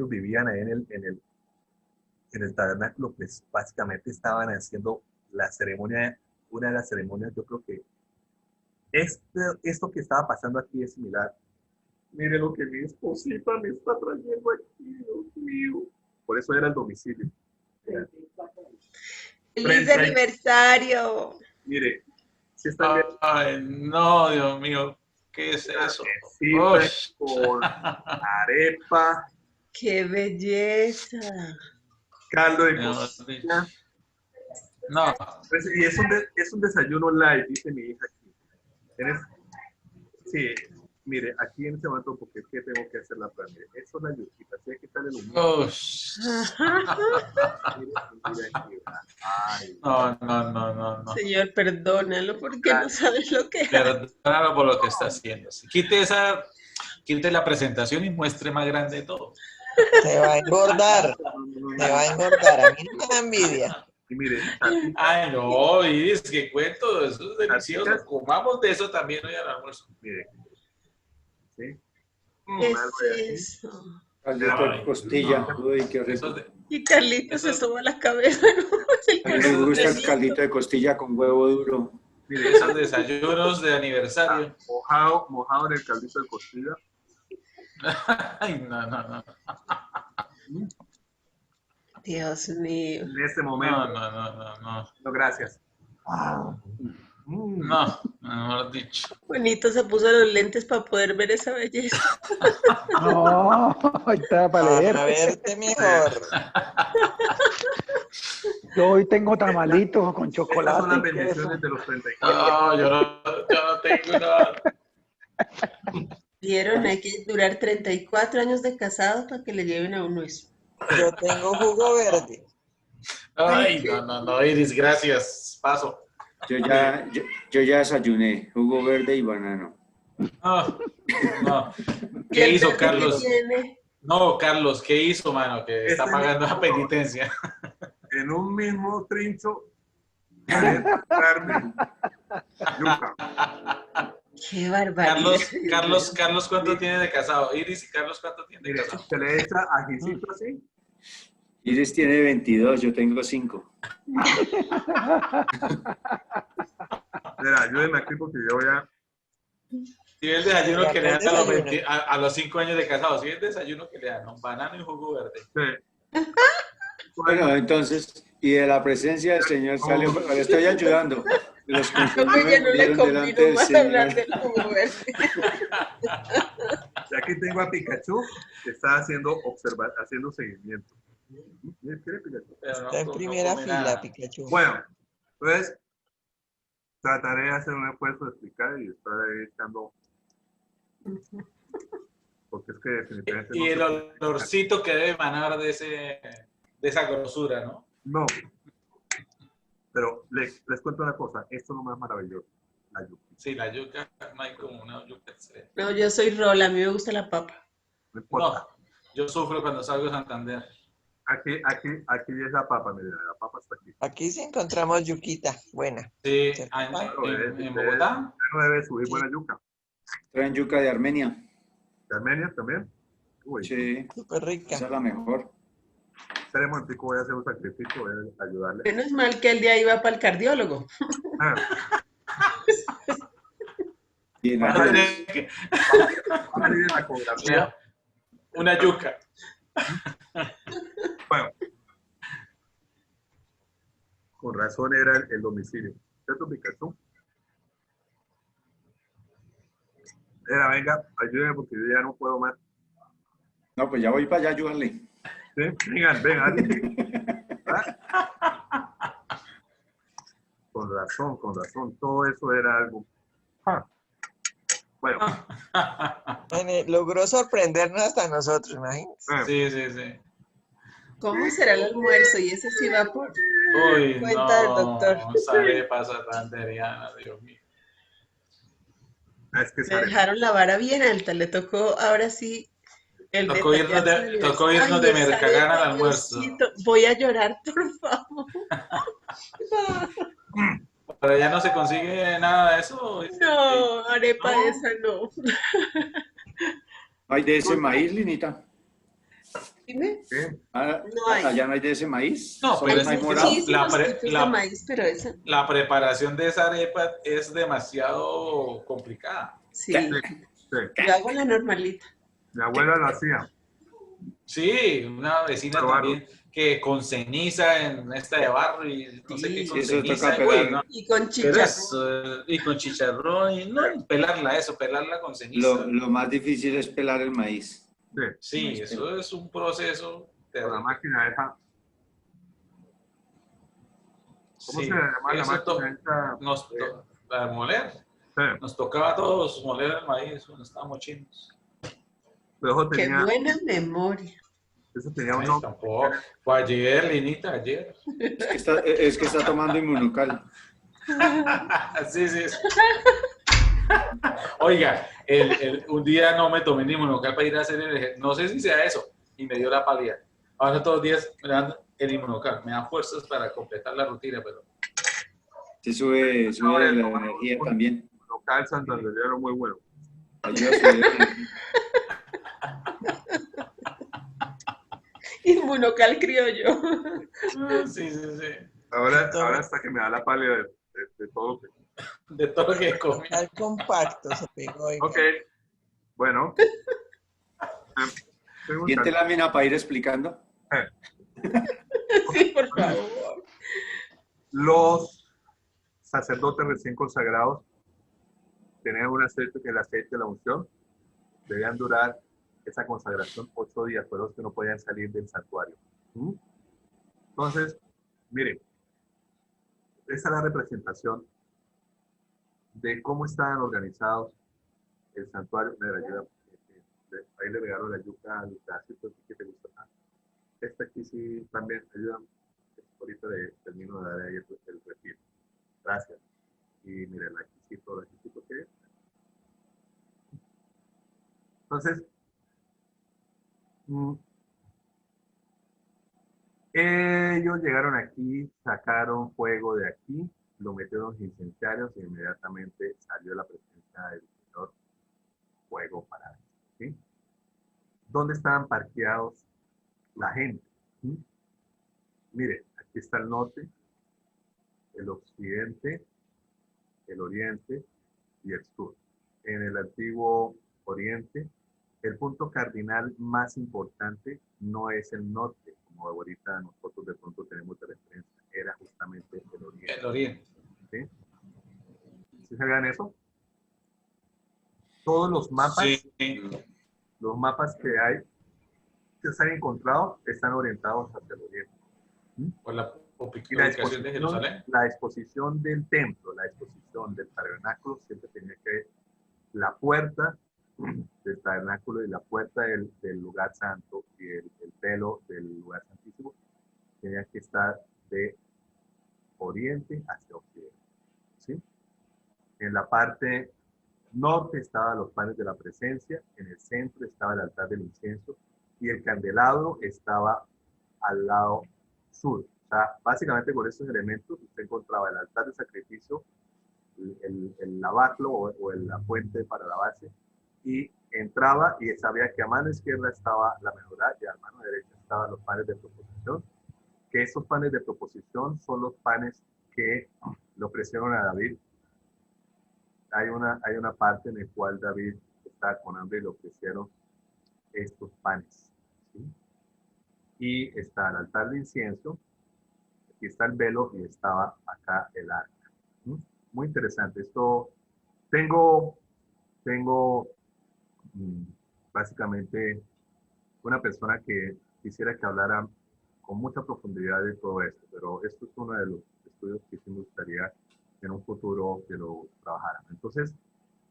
Speaker 1: vivían ahí en el tabernáculo, pues básicamente estaban haciendo la ceremonia, una de las ceremonias, yo creo que esto que estaba pasando aquí es similar. Mire lo que mi esposita me está trayendo aquí, Dios mío. Por eso era el domicilio. Mira,
Speaker 3: ¡Feliz
Speaker 1: 30
Speaker 3: aniversario!
Speaker 1: Mire, si están viendo
Speaker 2: Ay, no, Dios mío, ¿qué es eso?
Speaker 1: cita
Speaker 2: Ush.
Speaker 1: con arepa,
Speaker 3: ¡Qué belleza!
Speaker 1: caldo de
Speaker 2: Mejor
Speaker 1: cocina.
Speaker 2: dicho. No,
Speaker 1: Pues, y es un desayuno light, dice mi hija aquí. Sí, mire, aquí en este momento, porque es que tengo que hacer la plan. Mire, eso es la yuquita, así hay que quitarle el humo.
Speaker 2: ush.
Speaker 1: Mire, mire aquí, ay,
Speaker 2: No.
Speaker 3: Señor, perdónalo porque no sabes lo que hace.
Speaker 2: Perdónalo por lo que está haciendo. Quite la presentación y muestre más grande todo.
Speaker 5: Se va a engordar. Se va a engordar. A mí no me da envidia.
Speaker 1: y mire, salsita,
Speaker 2: Ay, no, Iris, qué cuento, eso es delicioso.
Speaker 1: ¿Salsitas?
Speaker 2: Comamos de eso también hoy al almuerzo.
Speaker 1: mire. ¿Sí?
Speaker 3: ¿Qué
Speaker 1: Algo de aquí.
Speaker 3: es eso?
Speaker 4: Caldito
Speaker 2: Ay,
Speaker 4: de costilla.
Speaker 2: no.
Speaker 4: Uy, qué rico.
Speaker 2: Eso es de-
Speaker 3: Y Carlitos se
Speaker 2: Eso-
Speaker 3: soba la cabeza.
Speaker 4: A mí me gusta el caldito de costilla con huevo duro.
Speaker 1: Mire,
Speaker 2: esos desayunos de aniversario.
Speaker 1: mojado en el caldito de costilla.
Speaker 2: Ay, no.
Speaker 3: Dios mío.
Speaker 1: En este momento.
Speaker 2: No.
Speaker 1: No, gracias.
Speaker 2: No, mejor dicho.
Speaker 3: Juanito se puso los lentes para poder ver esa belleza.
Speaker 7: No, está para leer.
Speaker 5: Para verte mejor.
Speaker 7: Yo hoy tengo tamalitos con
Speaker 1: Estas
Speaker 7: chocolate.
Speaker 1: son las
Speaker 7: y queso.
Speaker 1: bendiciones de los 34.
Speaker 2: No, yo no tengo nada.
Speaker 3: Vieron, hay que durar 34 años de casado para que le lleven a uno eso.
Speaker 5: Yo tengo jugo verde.
Speaker 2: Ay, no, Iris, gracias. Paso.
Speaker 4: Yo ya desayuné jugo verde y banano.
Speaker 2: No.
Speaker 3: ¿Y
Speaker 2: ¿Qué
Speaker 3: el
Speaker 2: hizo
Speaker 3: verde que
Speaker 2: Carlos?
Speaker 3: tiene?
Speaker 2: No, Carlos, ¿qué hizo, mano? Que está pagando la penitencia.
Speaker 1: En un mismo trincho, arepa, carne, yuca.
Speaker 3: Qué barbaridad.
Speaker 2: Carlos, ¿cuánto tiene de casado? Iris y Carlos, ¿cuánto tiene de
Speaker 1: Mire,
Speaker 2: casado?
Speaker 1: se le echa ajicito así.
Speaker 4: Iris tiene 22, yo tengo 5.
Speaker 1: Mira, ayúdenme aquí porque yo voy a...
Speaker 2: Si el desayuno
Speaker 5: Ya,
Speaker 2: que le
Speaker 5: ¿cuál
Speaker 2: dan a los,
Speaker 5: desayuno?
Speaker 2: a los 5 años de casado, si el desayuno que le dan, un banano y un jugo verde.
Speaker 1: Sí.
Speaker 4: Bueno, entonces, y de la presencia del Señor salió, le estoy ayudando. Los
Speaker 3: Como ya no le
Speaker 4: confundieron delante
Speaker 3: convino
Speaker 4: del
Speaker 3: más hablar
Speaker 4: Señor.
Speaker 3: del jugo verde.
Speaker 1: Y aquí tengo a Pikachu que está haciendo seguimiento. Mira, ¿quiere Pikachu?
Speaker 2: Pero no,
Speaker 5: Está en
Speaker 2: no
Speaker 5: primera
Speaker 2: come
Speaker 5: fila,
Speaker 2: nada.
Speaker 5: Pikachu.
Speaker 1: Bueno, entonces trataré de hacer un esfuerzo de explicar y estar ahí echando. Porque es que definitivamente
Speaker 2: Y
Speaker 1: no
Speaker 2: el
Speaker 1: se puede explicar.
Speaker 2: olorcito que debe emanar de esa grosura, ¿no?
Speaker 1: No. Pero les cuento una cosa, esto es lo más maravilloso, la yuca.
Speaker 2: Sí, la yuca, no hay como una yuca excelente.
Speaker 3: No, yo soy Rola, a mí me gusta la papa.
Speaker 1: No importa.
Speaker 2: No, yo sufro cuando salgo de Santander.
Speaker 1: Aquí es la papa, mira, la papa está aquí.
Speaker 5: Aquí sí encontramos yuquita. Buena.
Speaker 2: Sí,
Speaker 5: Cerca.
Speaker 2: en Bogotá.
Speaker 1: Ya no debe subir buena yuca.
Speaker 4: Traen yuca de Armenia.
Speaker 1: ¿De Armenia también? Uy,
Speaker 4: Sí,
Speaker 5: Súper rica.
Speaker 4: esa es la mejor.
Speaker 1: espere un momentico, voy a hacer un sacrificio, voy a ayudarle.
Speaker 3: Menos mal que el día iba para el cardiólogo.
Speaker 1: Ah,
Speaker 4: Y en
Speaker 2: Va a
Speaker 4: ayunas.
Speaker 2: tener que-
Speaker 1: va a salir en la ecografía.
Speaker 2: una yuca.
Speaker 1: Bueno, con razón era el domicilio. ¿Cierto, Pikachu? Era, venga, ayúdeme porque yo ya no puedo más.
Speaker 4: No, pues ya voy para allá a ayudarle.
Speaker 1: ¿Sí? Vengan, ¿Ah? Con razón. Todo eso era algo. Ah. Bueno,
Speaker 5: Logró sorprendernos hasta nosotros, imagínense.
Speaker 2: Sí.
Speaker 3: ¿Cómo será el almuerzo? Y ese sí va por...
Speaker 2: Uy,
Speaker 3: Cuenta del
Speaker 2: no,
Speaker 3: doctor.
Speaker 2: arepa santanderiana, Dios mío.
Speaker 1: es que
Speaker 3: Me
Speaker 1: sale.
Speaker 3: dejaron la vara bien alta, le tocó ahora sí el
Speaker 2: Tocó irnos de-
Speaker 3: detallazo del
Speaker 2: tocó irnos de
Speaker 3: aniversario.
Speaker 2: Mercagana al
Speaker 3: Ay,
Speaker 2: almuerzo.
Speaker 3: Diosito, voy a llorar, por favor.
Speaker 2: Pero ya no se consigue nada de eso.
Speaker 3: No, arepa
Speaker 2: No.
Speaker 3: esa no.
Speaker 4: ¿Hay de ese maíz, Linita?
Speaker 3: Dime.
Speaker 1: ¿Sí?
Speaker 3: No hay.
Speaker 4: Allá no hay de ese maíz.
Speaker 2: No,
Speaker 4: Solo
Speaker 2: pero
Speaker 3: Hay
Speaker 2: es
Speaker 4: maíz
Speaker 2: que
Speaker 4: morado.
Speaker 3: muchísimos tipos de maíz, pero esa,
Speaker 2: la preparación de esa arepa es demasiado complicada.
Speaker 3: sí.
Speaker 1: Sí.
Speaker 3: Yo hago la normalita.
Speaker 1: Mi abuela lo hacía.
Speaker 2: Sí, una vecina
Speaker 1: Probarlo.
Speaker 2: también que con ceniza en esta de barro y no sé qué
Speaker 3: Sí.
Speaker 2: con
Speaker 4: Eso toca
Speaker 2: ceniza.
Speaker 4: pelar.
Speaker 2: Uy, no,
Speaker 3: Y con
Speaker 2: pero
Speaker 3: chicharrón.
Speaker 2: y con chicharrón y no, pelarla con ceniza.
Speaker 4: Lo más difícil es pelar el maíz.
Speaker 1: Sí.
Speaker 2: Sí, eso es un proceso
Speaker 1: Con la
Speaker 2: terrible.
Speaker 1: máquina esa. ¿Cómo
Speaker 2: Sí,
Speaker 1: se llama la
Speaker 2: eso
Speaker 1: máquina esa?
Speaker 2: a moler.
Speaker 1: Sí.
Speaker 2: Nos tocaba a todos moler el maíz cuando estábamos chinos.
Speaker 1: Pero
Speaker 3: Qué buena memoria.
Speaker 1: eso tenía un
Speaker 2: Ay,
Speaker 1: nombre.
Speaker 2: tampoco. Fue ayer, Linita, ayer.
Speaker 4: Es que está tomando Inmunocal.
Speaker 2: Sí, sí. Oiga, un día no me tomé ni Inmunocal para ir a hacer el ejercicio. No sé si sea eso. Y me dio la pálida. Ahora todos los días me dan el Inmunocal. Me dan fuerzas para completar la rutina, pero...
Speaker 4: Sí, sube la energía también.
Speaker 1: Local santandereano muy bueno.
Speaker 4: Ayuda a subir la energía.
Speaker 3: Inmunocal criollo.
Speaker 2: Sí, sí, sí.
Speaker 1: Ahora hasta que me da la pálida de todo lo que...
Speaker 2: De todo lo que comí.
Speaker 5: Al compacto se pegó. oiga.
Speaker 1: Ok. Bueno.
Speaker 4: ¿Siente lámina para ir explicando?
Speaker 3: Sí, por favor.
Speaker 1: Los sacerdotes recién consagrados tenían un aceite que es el aceite de la unción. Debían durar esa consagración 8 días, por los que no podían salir del santuario. Entonces, miren, esa es la representación de cómo estaban organizados el santuario. Me ayuda, ahí le regalo la yuca al pedacito que te gusta. Esta aquí sí también ayuda. Ahorita termino de dar ahí el retiro. Gracias. Y miren, aquí sí, todo aquí sí, ¿qué? Entonces, ellos llegaron aquí, sacaron fuego de aquí, lo metieron en incendiarios y inmediatamente salió la presencia del Señor, fuego para ellos. ¿Sí? ¿Dónde estaban parqueados la gente? Mire, aquí está el norte, el occidente, el oriente y el sur. En el antiguo oriente, el punto cardinal más importante no es el norte, como ahorita nosotros de pronto tenemos de referencia, era justamente el oriente.
Speaker 2: El oriente.
Speaker 1: ¿Sí? ¿Sí sabían eso? Todos los mapas,
Speaker 2: Sí.
Speaker 1: los mapas que hay, que se han encontrado, están orientados hacia el oriente.
Speaker 2: Por la
Speaker 1: Y la
Speaker 2: ubicación de Jerusalén.
Speaker 1: exposición del templo, la exposición del tabernáculo, siempre tenía que ver la puerta del tabernáculo y la puerta del lugar santo y el velo del lugar santísimo tenía que estar de oriente hacia occidente. ¿Sí? En la parte norte estaban los panes de la presencia, en el centro estaba el altar del incienso y el candelabro estaba al lado sur. O sea, básicamente con estos elementos usted encontraba el altar de sacrificio, el lavaclo o la fuente para lavarse, y entraba y sabía que a mano izquierda estaba la menorá y a mano derecha estaban los panes de proposición, que esos panes de proposición son los panes que le ofrecieron a David. Hay una parte en la cual David está con hambre y le ofrecieron estos panes. ¿Sí? Y está el altar de incienso, aquí está el velo y estaba acá el arca. Muy interesante. Esto tengo básicamente una persona que quisiera que hablara con mucha profundidad de todo esto, pero esto es uno de los estudios que sí me gustaría en un futuro que lo trabajaran. Entonces,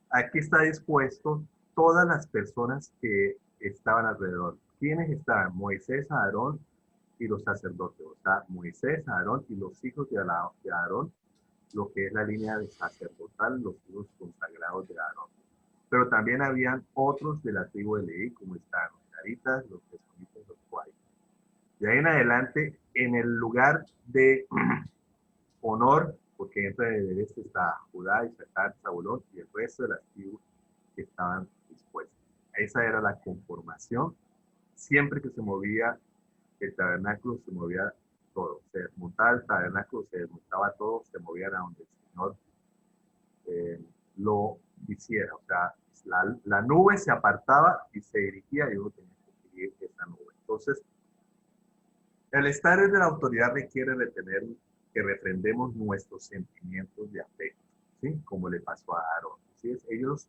Speaker 1: aquí está dispuesto todas las personas que estaban alrededor. ¿Quiénes estaban? Moisés, Aarón y los sacerdotes. O sea, Moisés, Aarón y los hijos de Aarón, lo que es la línea de sacerdotal, los hijos consagrados de Aarón. Pero también habían otros de la tribu de Leví, como estaban los caritas, los tesonitas, los cuayos. De ahí en adelante, en el lugar de honor, porque entre de este está Judá, Isaacar, Zabulón y el resto de las tribus que estaban dispuestas. Esa era la conformación siempre que se movía el tabernáculo, se movía todo. Se desmontaba el tabernáculo, se desmontaba todo, se movían a donde el Señor lo hiciera. O sea, la nube se apartaba y se dirigía y uno tenía que seguir esa nube. Entonces, el estar de la autoridad requiere de tener que refrendemos nuestros sentimientos de afecto, ¿sí? Como le pasó a Aarón. ¿Sí? Ellos,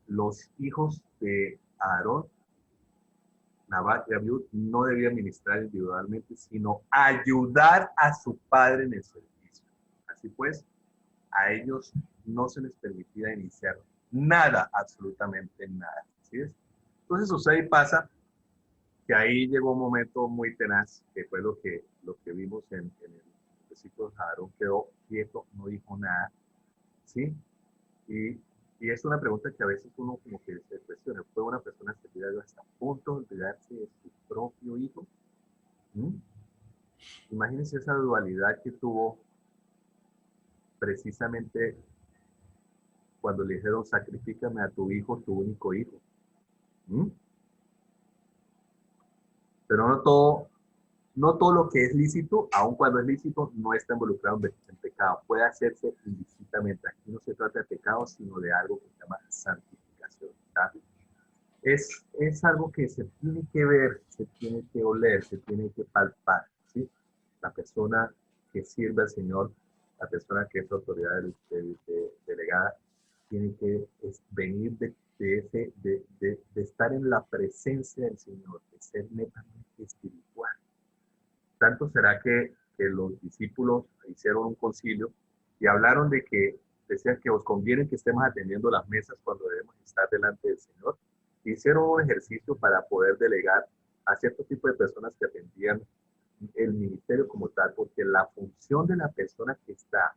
Speaker 1: los hijos de Aarón, Nadab y Abiú, no debían ministrar individualmente, sino ayudar a su padre en el servicio. Así pues, a ellos no se les permitía iniciar nada, absolutamente nada. ¿Sí? Entonces sucede y pasa que ahí llegó un momento muy tenaz, que fue lo que vimos en el versículo. Aarón quedó quieto, no dijo nada, ¿sí? Y es una pregunta que a veces uno como que se cuestiona. ¿Fue una persona que llegó hasta el punto de olvidarse de su propio hijo? Imagínense esa dualidad que tuvo precisamente cuando le dijeron, sacrifícame a tu hijo, tu único hijo. Pero no todo lo que es lícito, aun cuando es lícito, no está involucrado en pecado. Puede hacerse indistintamente. Aquí no se trata de pecado, sino de algo que se llama santificación. ¿Sabes? Es algo que se tiene que ver, se tiene que oler, se tiene que palpar. ¿Sí? La persona que sirve al Señor, la persona que es autoridad delegada, tiene que venir de estar en la presencia del Señor, de ser netamente espiritual. Tanto será que los discípulos hicieron un concilio y hablaron de que decían que os conviene que estemos atendiendo las mesas cuando debemos estar delante del Señor. Hicieron un ejercicio para poder delegar a cierto tipo de personas que atendían el ministerio como tal, porque la función de la persona que está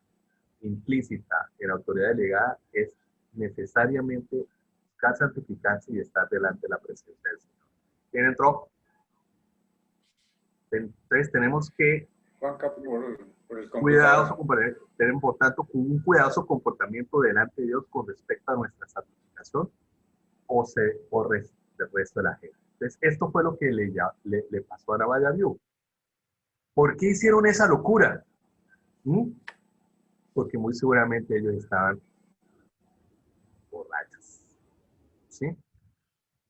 Speaker 1: implícita en la autoridad delegada es necesariamente buscar santificarse y estar delante de la presencia del Señor. ¿Quién entró? Entonces tenemos que tener por tanto un cuidadoso comportamiento delante de Dios con respecto a nuestra santificación o del resto de la gente. Entonces esto fue lo que le pasó a Nadab y Abiú. ¿Por qué hicieron esa locura? Porque muy seguramente ellos estaban borrachos. ¿Sí?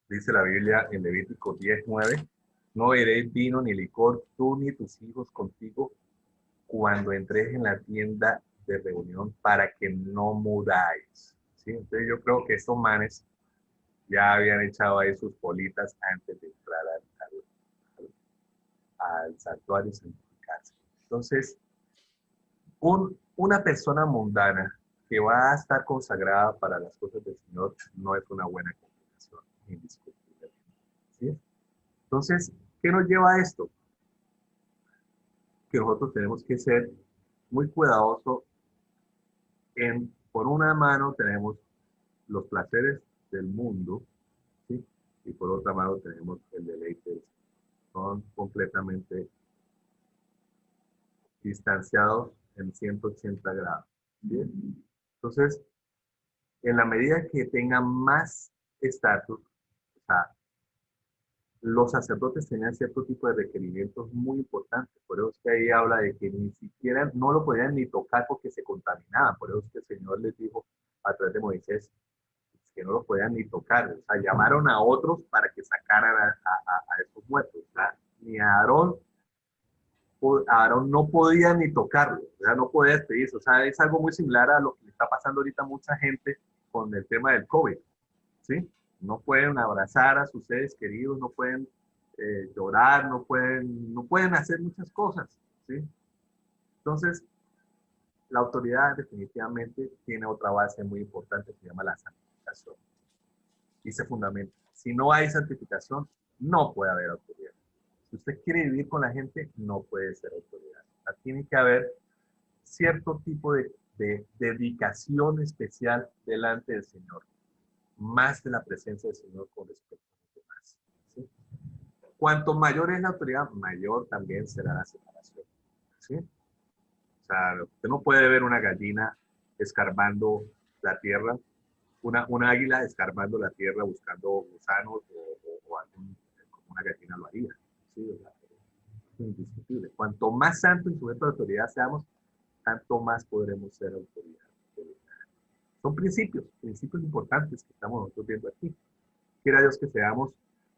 Speaker 1: Dice la Biblia en Levítico 10:9, no beberéis vino ni licor, tú ni tus hijos contigo, cuando entres en la tienda de reunión, para que no muráis. ¿Sí? Entonces yo creo que estos manes ya habían echado ahí sus bolitas antes de entrar al santuario y santificarse. Entonces, una persona mundana que va a estar consagrada para las cosas del Señor no es una buena combinación, indiscutible. ¿Sí? Entonces, ¿qué nos lleva a esto? Que nosotros tenemos que ser muy cuidadosos por una mano tenemos los placeres del mundo, ¿sí? Y por otra mano tenemos el deleite del Señor. Son completamente distanciados en 180 grados. ¿Sí? Entonces, en la medida que tengan más estatus, o sea, los sacerdotes tenían cierto tipo de requerimientos muy importantes. Por eso es que ahí habla de que ni siquiera no lo podían ni tocar porque se contaminaban. Por eso es que el Señor les dijo a través de Moisés que no lo podían ni tocar. O sea, llamaron a otros para que sacaran a esos muertos. O sea, ni a Aarón no podía ni tocarlo. O sea, no podía despedirse. O sea, es algo muy similar a lo que le está pasando ahorita a mucha gente con el tema del COVID. ¿Sí? No pueden abrazar a sus seres queridos, no pueden llorar, no pueden hacer muchas cosas, ¿sí? Entonces, la autoridad definitivamente tiene otra base muy importante que se llama la santificación. Y se fundamenta. Si no hay santificación, no puede haber autoridad. Si usted quiere vivir con la gente, no puede ser autoridad. O sea, tiene que haber cierto tipo de dedicación especial delante del Señor. Más de la presencia del Señor con respecto a los demás. ¿Sí? Cuanto mayor es la autoridad, mayor también será la separación. ¿Sí? O sea, usted no puede ver una gallina escarbando la tierra, una águila escarbando la tierra buscando gusanos o una gallina lo haría. ¿Sí? O sea, es indiscutible. Cuanto más santo y sujeto a la autoridad seamos, tanto más podremos ser autoridad. Son principios importantes que estamos nosotros viendo aquí. Quiera Dios que seamos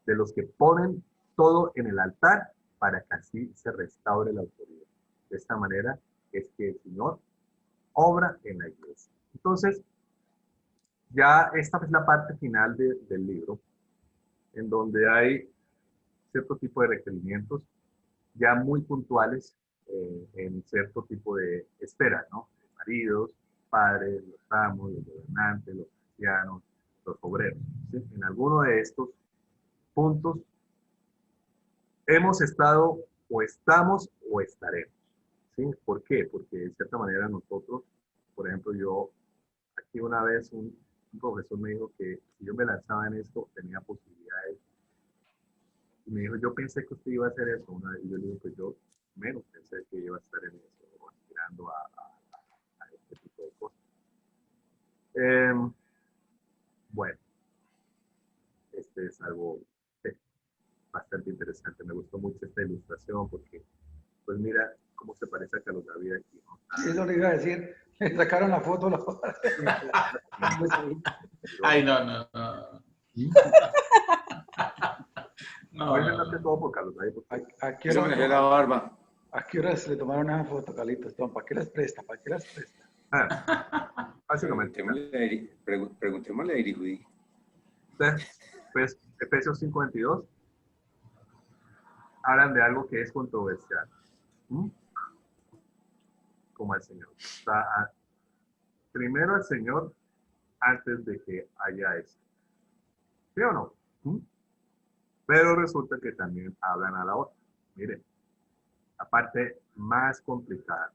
Speaker 1: de los que ponen todo en el altar para que así se restaure la autoridad. De esta manera es que el Señor obra en la iglesia. Entonces, ya esta es la parte final del libro, en donde hay cierto tipo de requerimientos ya muy puntuales en cierto tipo de esferas, ¿no? Maridos, padres, los amos, los gobernantes, los cristianos, los obreros. ¿Sí? En alguno de estos puntos hemos estado o estamos o estaremos. ¿Sí? ¿Por qué? Porque de cierta manera nosotros, por ejemplo, yo, aquí una vez un profesor me dijo que si yo me lanzaba en esto tenía posibilidades. Y me dijo, yo pensé que usted iba a hacer eso. Y yo le digo, pues yo menos pensé que iba a estar en eso, o aspirando a este tipo de cosas. Bueno, este es algo bastante interesante. Me gustó mucho esta ilustración porque, pues mira cómo se parece a Carlos David aquí, ¿no?
Speaker 7: Eso le iba a decir. Le sacaron la foto.
Speaker 2: Ay, no, no, no. No,
Speaker 1: Hoy me
Speaker 2: no,
Speaker 1: noté
Speaker 2: no.
Speaker 1: todo por Carlos David. Porque
Speaker 7: ¿A qué
Speaker 4: Eso me dejé la barba.
Speaker 7: horas le tomaron esa foto, Carlitos? ¿Para qué las presta? ¿Para qué las presta?
Speaker 1: básicamente,
Speaker 4: Preguntémosle a Eri Judy.
Speaker 1: pues, Efesios 5:22 hablan de algo que es controversial. Como al Señor. O sea, primero al Señor antes de que haya eso. ¿Sí o no? Pero resulta que también hablan a la otra. Miren, la parte más complicada.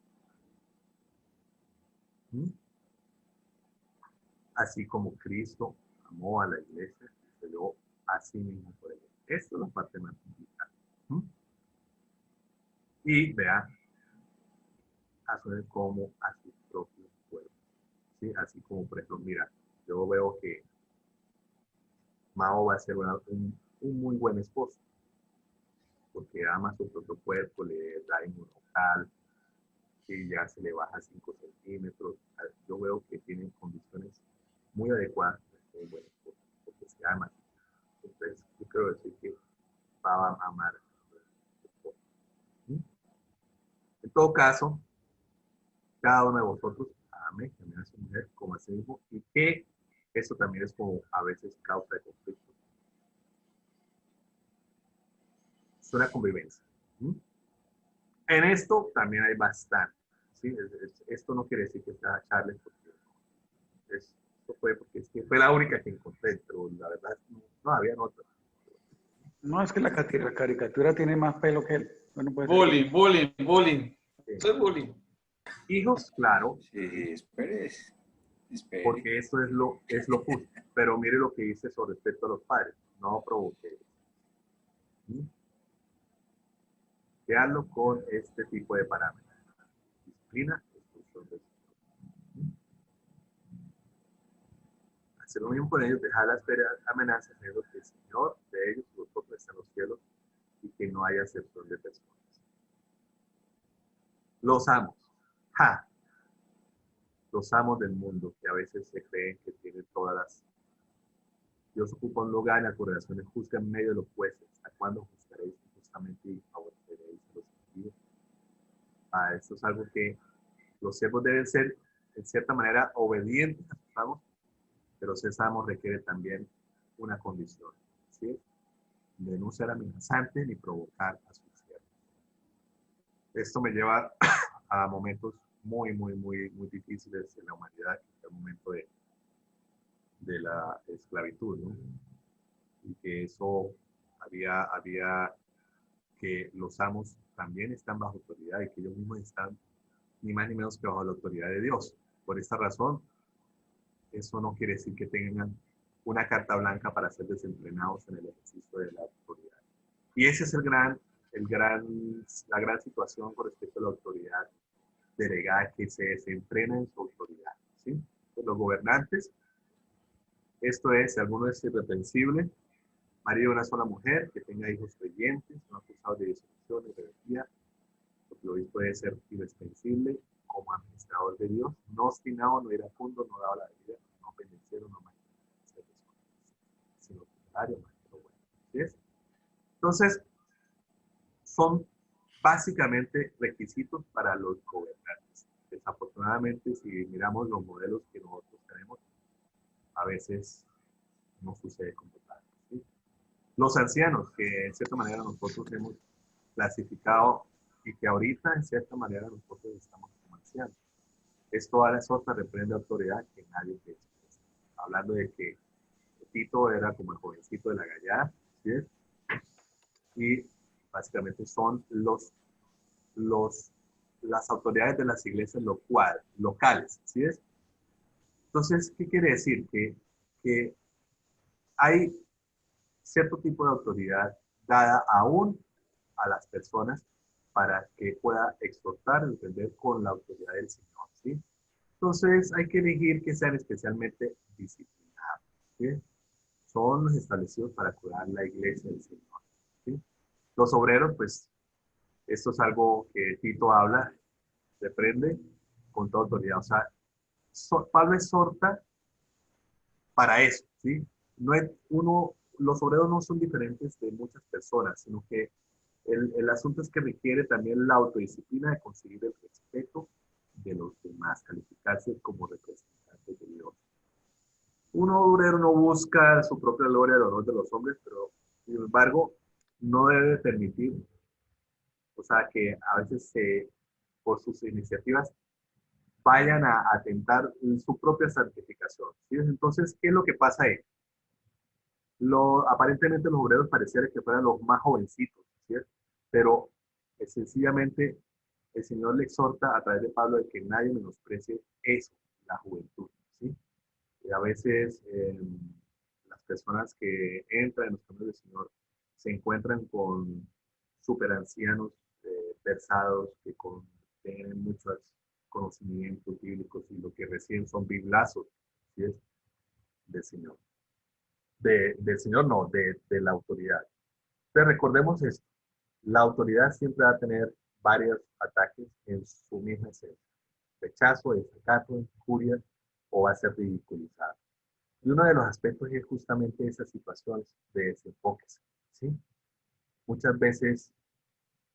Speaker 1: Así como Cristo amó a la iglesia, se dio a sí mismo por ella. Esta es la parte más complicada. Y vean, hacer como a su propio pueblo. ¿Sí? Así como, por ejemplo, mira, yo veo que Mao va a ser un muy buen esposo, porque ama a su propio cuerpo, le da inmunocal, y ya se le baja 5 centímetros. Yo veo que tienen condiciones muy adecuadas para ser un buen esposo, porque se ama. Entonces, yo quiero decir que va a amar a su esposo. En todo caso, cada uno de vosotros ame también a su mujer como a sí mismo, y que eso también es como a veces causa de conflicto. Es una convivencia. En esto también hay bastante. ¿Sí? Esto no quiere decir que sea Charles, porque esto fue porque es que fue la única que encontré, pero la verdad no había otras.
Speaker 7: No, es que la caricatura tiene más pelo que él. Bueno, puede ser.
Speaker 2: Bullying.
Speaker 1: Sí.
Speaker 2: Eso es bullying.
Speaker 1: Hijos, claro,
Speaker 4: Sí, espere.
Speaker 1: porque eso es lo justo. Pero mire lo que dice sobre respecto a los padres. No provoque. Veanlo con este tipo de parámetros. Disciplina, instrucción de hacer lo mismo con ellos, dejar las amenazas, sabiendo que el Señor de ellos, vosotros, está en los cielos y que no haya acepción de personas. Los amos. ¡Ja! Los amos del mundo, que a veces se creen que tienen todas las... Dios ocupa un lugar en las congregaciones, juzga en medio de los jueces. ¿Hasta cuándo juzgaréis injustamente y favoreceréis a los impíos? Esto es algo que los siervos deben ser, en cierta manera, obedientes a sus amos, pero ser amos requiere también una condición, ¿sí? De no ser amenazante ni provocar a sus siervos. Esto me lleva a momentos muy difíciles en la humanidad, el momento de la esclavitud, ¿no? Y que eso había que los amos también están bajo autoridad y que ellos mismos están ni más ni menos que bajo la autoridad de Dios. Por esta razón, eso no quiere decir que tengan una carta blanca para ser desentrenados en el ejercicio de la autoridad. Y esa es la gran situación con respecto a la autoridad delegada, que se desentrena en su autoridad. ¿Sí? Los gobernantes, esto es, si alguno es irreprensible, marido de una sola mujer, que tenga hijos creyentes, no acusados de disolución y rebeldía, porque lo visto debe ser irresponsable como administrador de Dios, no obstinado, no iracundo, no dado la vida, no pendenciero, no magnánimo, sino contrario, más que lo bueno. ¿Sí es? Entonces, son básicamente requisitos para los gobernantes. Desafortunadamente, si miramos los modelos que nosotros tenemos, a veces no sucede como tal. ¿Sí? Los ancianos, que en cierta manera nosotros hemos clasificado y que ahorita en cierta manera nosotros estamos como ancianos. Esto a la sorta reprende autoridad que nadie te expresa. Hablando de que Tito era como el jovencito de la gallada, ¿sí? Y básicamente son las autoridades de las iglesias locales, ¿sí es? Entonces, ¿qué quiere decir? Que hay cierto tipo de autoridad dada aún a las personas para que pueda exhortar, entender con la autoridad del Señor, ¿sí? Entonces, hay que elegir que sean especialmente disciplinados, ¿sí? Son los establecidos para cuidar la iglesia del Señor, ¿sí? Los obreros, pues, esto es algo que Tito habla, reprende con toda autoridad. O sea, Pablo exhorta para eso, ¿sí? No es los obreros no son diferentes de muchas personas, sino que el asunto es que requiere también la autodisciplina de conseguir el respeto de los demás, calificarse como representantes de Dios. Un obrero no busca su propia gloria, el honor de los hombres, pero sin embargo no debe permitir, o sea, que a veces por sus iniciativas vayan a atentar en su propia santificación, ¿sí? Entonces, ¿qué es lo que pasa ahí? Aparentemente los obreros parecieran que fueran los más jovencitos, ¿cierto? Pero sencillamente el Señor le exhorta a través de Pablo de que nadie menosprecie eso, la juventud, ¿sí? Y a veces las personas que entran en los caminos del Señor se encuentran con super ancianos versados que tienen muchos conocimientos bíblicos y lo que recién son biblazos, ¿sí? Del Señor. Del Señor no, de la autoridad. Entonces recordemos esto, la autoridad siempre va a tener varios ataques en su misma esencia. Rechazo, desacato, injuria o va a ser ridiculizado. Y uno de los aspectos es justamente esas situaciones de desenfoque, ¿sí? Muchas veces,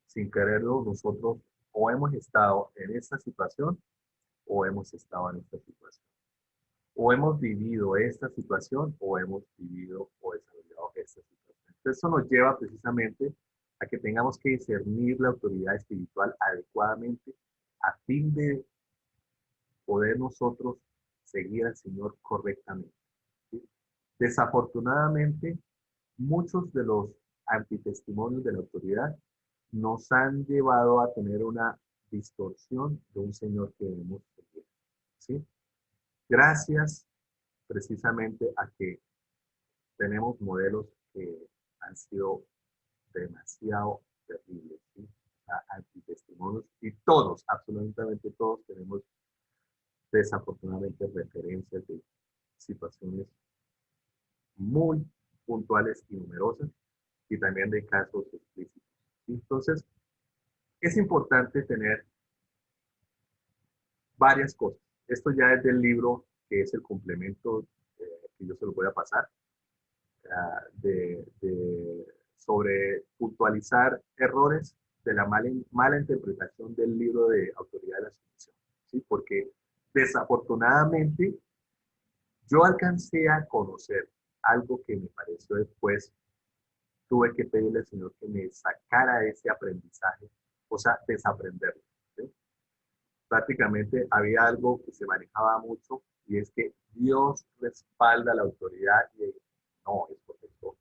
Speaker 1: sin quererlo, nosotros o hemos estado en esa situación o hemos estado en esta situación. O hemos vivido esta situación o hemos vivido o desarrollado esta situación. Entonces, eso nos lleva precisamente a que tengamos que discernir la autoridad espiritual adecuadamente a fin de poder nosotros seguir al Señor correctamente, ¿sí? Desafortunadamente, muchos de los antitestimonios de la autoridad nos han llevado a tener una distorsión de un Señor que debemos seguir, ¿sí? Gracias precisamente a que tenemos modelos que han sido demasiado terribles, ¿sí? O sea, antitestimonios y todos, absolutamente todos, tenemos desafortunadamente referencias de situaciones muy puntuales y numerosas y también de casos explícitos. Entonces, es importante tener varias cosas. Esto ya es del libro que es el complemento que yo se lo voy a pasar, sobre puntualizar errores de la mala interpretación del libro de Autoridad de la Sumisión, ¿sí? Porque desafortunadamente yo alcancé a conocer algo que me pareció después, tuve que pedirle al Señor que me sacara ese aprendizaje, o sea, desaprenderlo, ¿sí? Prácticamente había algo que se manejaba mucho y es que Dios respalda la autoridad y no, es correcto.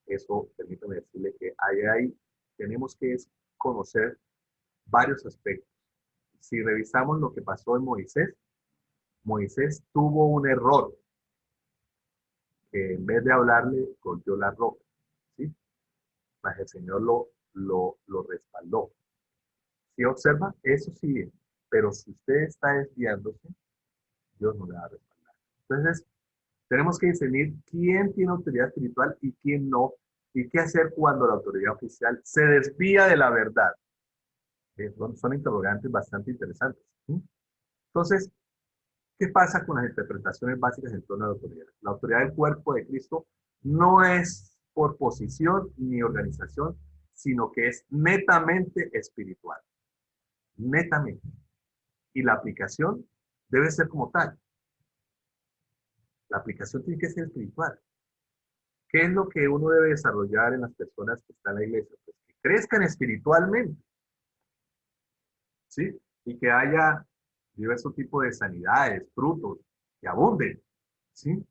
Speaker 1: Eso, permítame decirle que ahí tenemos que conocer varios aspectos. Si revisamos lo que pasó en Moisés, Moisés tuvo un error, que en vez de hablarle, golpeó la roca, ¿sí? Mas el Señor lo respaldó. Si observa, eso sigue, pero si usted está desviándose, Dios no le va a respaldar. Entonces, tenemos que discernir quién tiene autoridad espiritual y quién no, ¿Y qué hacer cuando la autoridad oficial se desvía de la verdad? Son interrogantes bastante interesantes. ¿Sí? Entonces, ¿qué pasa con las interpretaciones básicas en torno a la autoridad? La autoridad del cuerpo de Cristo no es por posición ni organización, sino que es netamente espiritual. Netamente. Y la aplicación debe ser como tal. La aplicación tiene que ser espiritual. ¿Qué es lo que uno debe desarrollar en las personas que están en la iglesia? Pues que crezcan espiritualmente, ¿sí? Y que haya diversos tipos de sanidades, frutos, que abunden, ¿sí?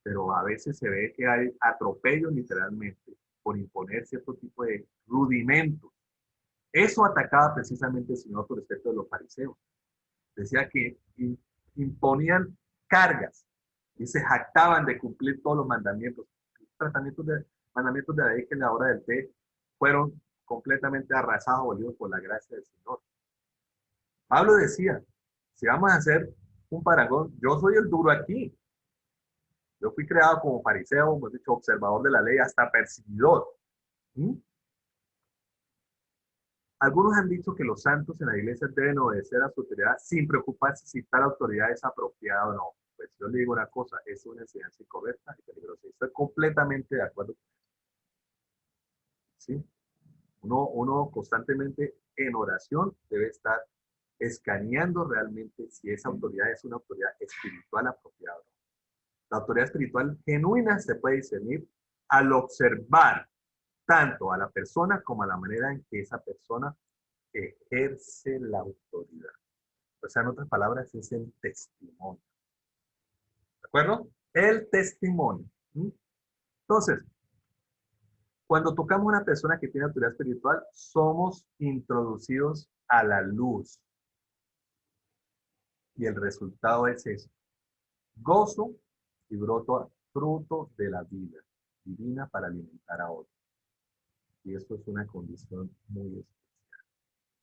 Speaker 1: Pero a veces se ve que hay atropellos literalmente por imponer cierto tipo de rudimentos. Eso atacaba precisamente el Señor por respecto de los fariseos. Decía que imponían cargas y se jactaban de cumplir todos los mandamientos. Mandamientos de la ley que en la hora del té fueron completamente arrasados, abolidos por la gracia del Señor. Pablo decía, si vamos a hacer un parangón, yo soy el duro aquí. Yo fui creado como fariseo, hemos dicho, observador de la ley, hasta perseguidor. ¿Mm? Algunos han dicho que los santos en la iglesia deben obedecer a su autoridad sin preocuparse si tal autoridad es apropiada o no. Pues yo le digo una cosa, es una enseñanza incorrecta y peligrosa. Estoy completamente de acuerdo. ¿Sí? Uno constantemente en oración debe estar escaneando realmente si esa autoridad es una autoridad espiritual apropiada o no. La autoridad espiritual genuina se puede discernir al observar tanto a la persona como a la manera en que esa persona ejerce la autoridad. O sea, en otras palabras, es el testimonio. ¿De acuerdo? El testimonio. ¿Mm? Entonces, cuando tocamos a una persona que tiene autoridad espiritual, somos introducidos a la luz. Y el resultado es eso. Gozo y fruto de la vida divina para alimentar a otros. Y esto es una condición muy especial.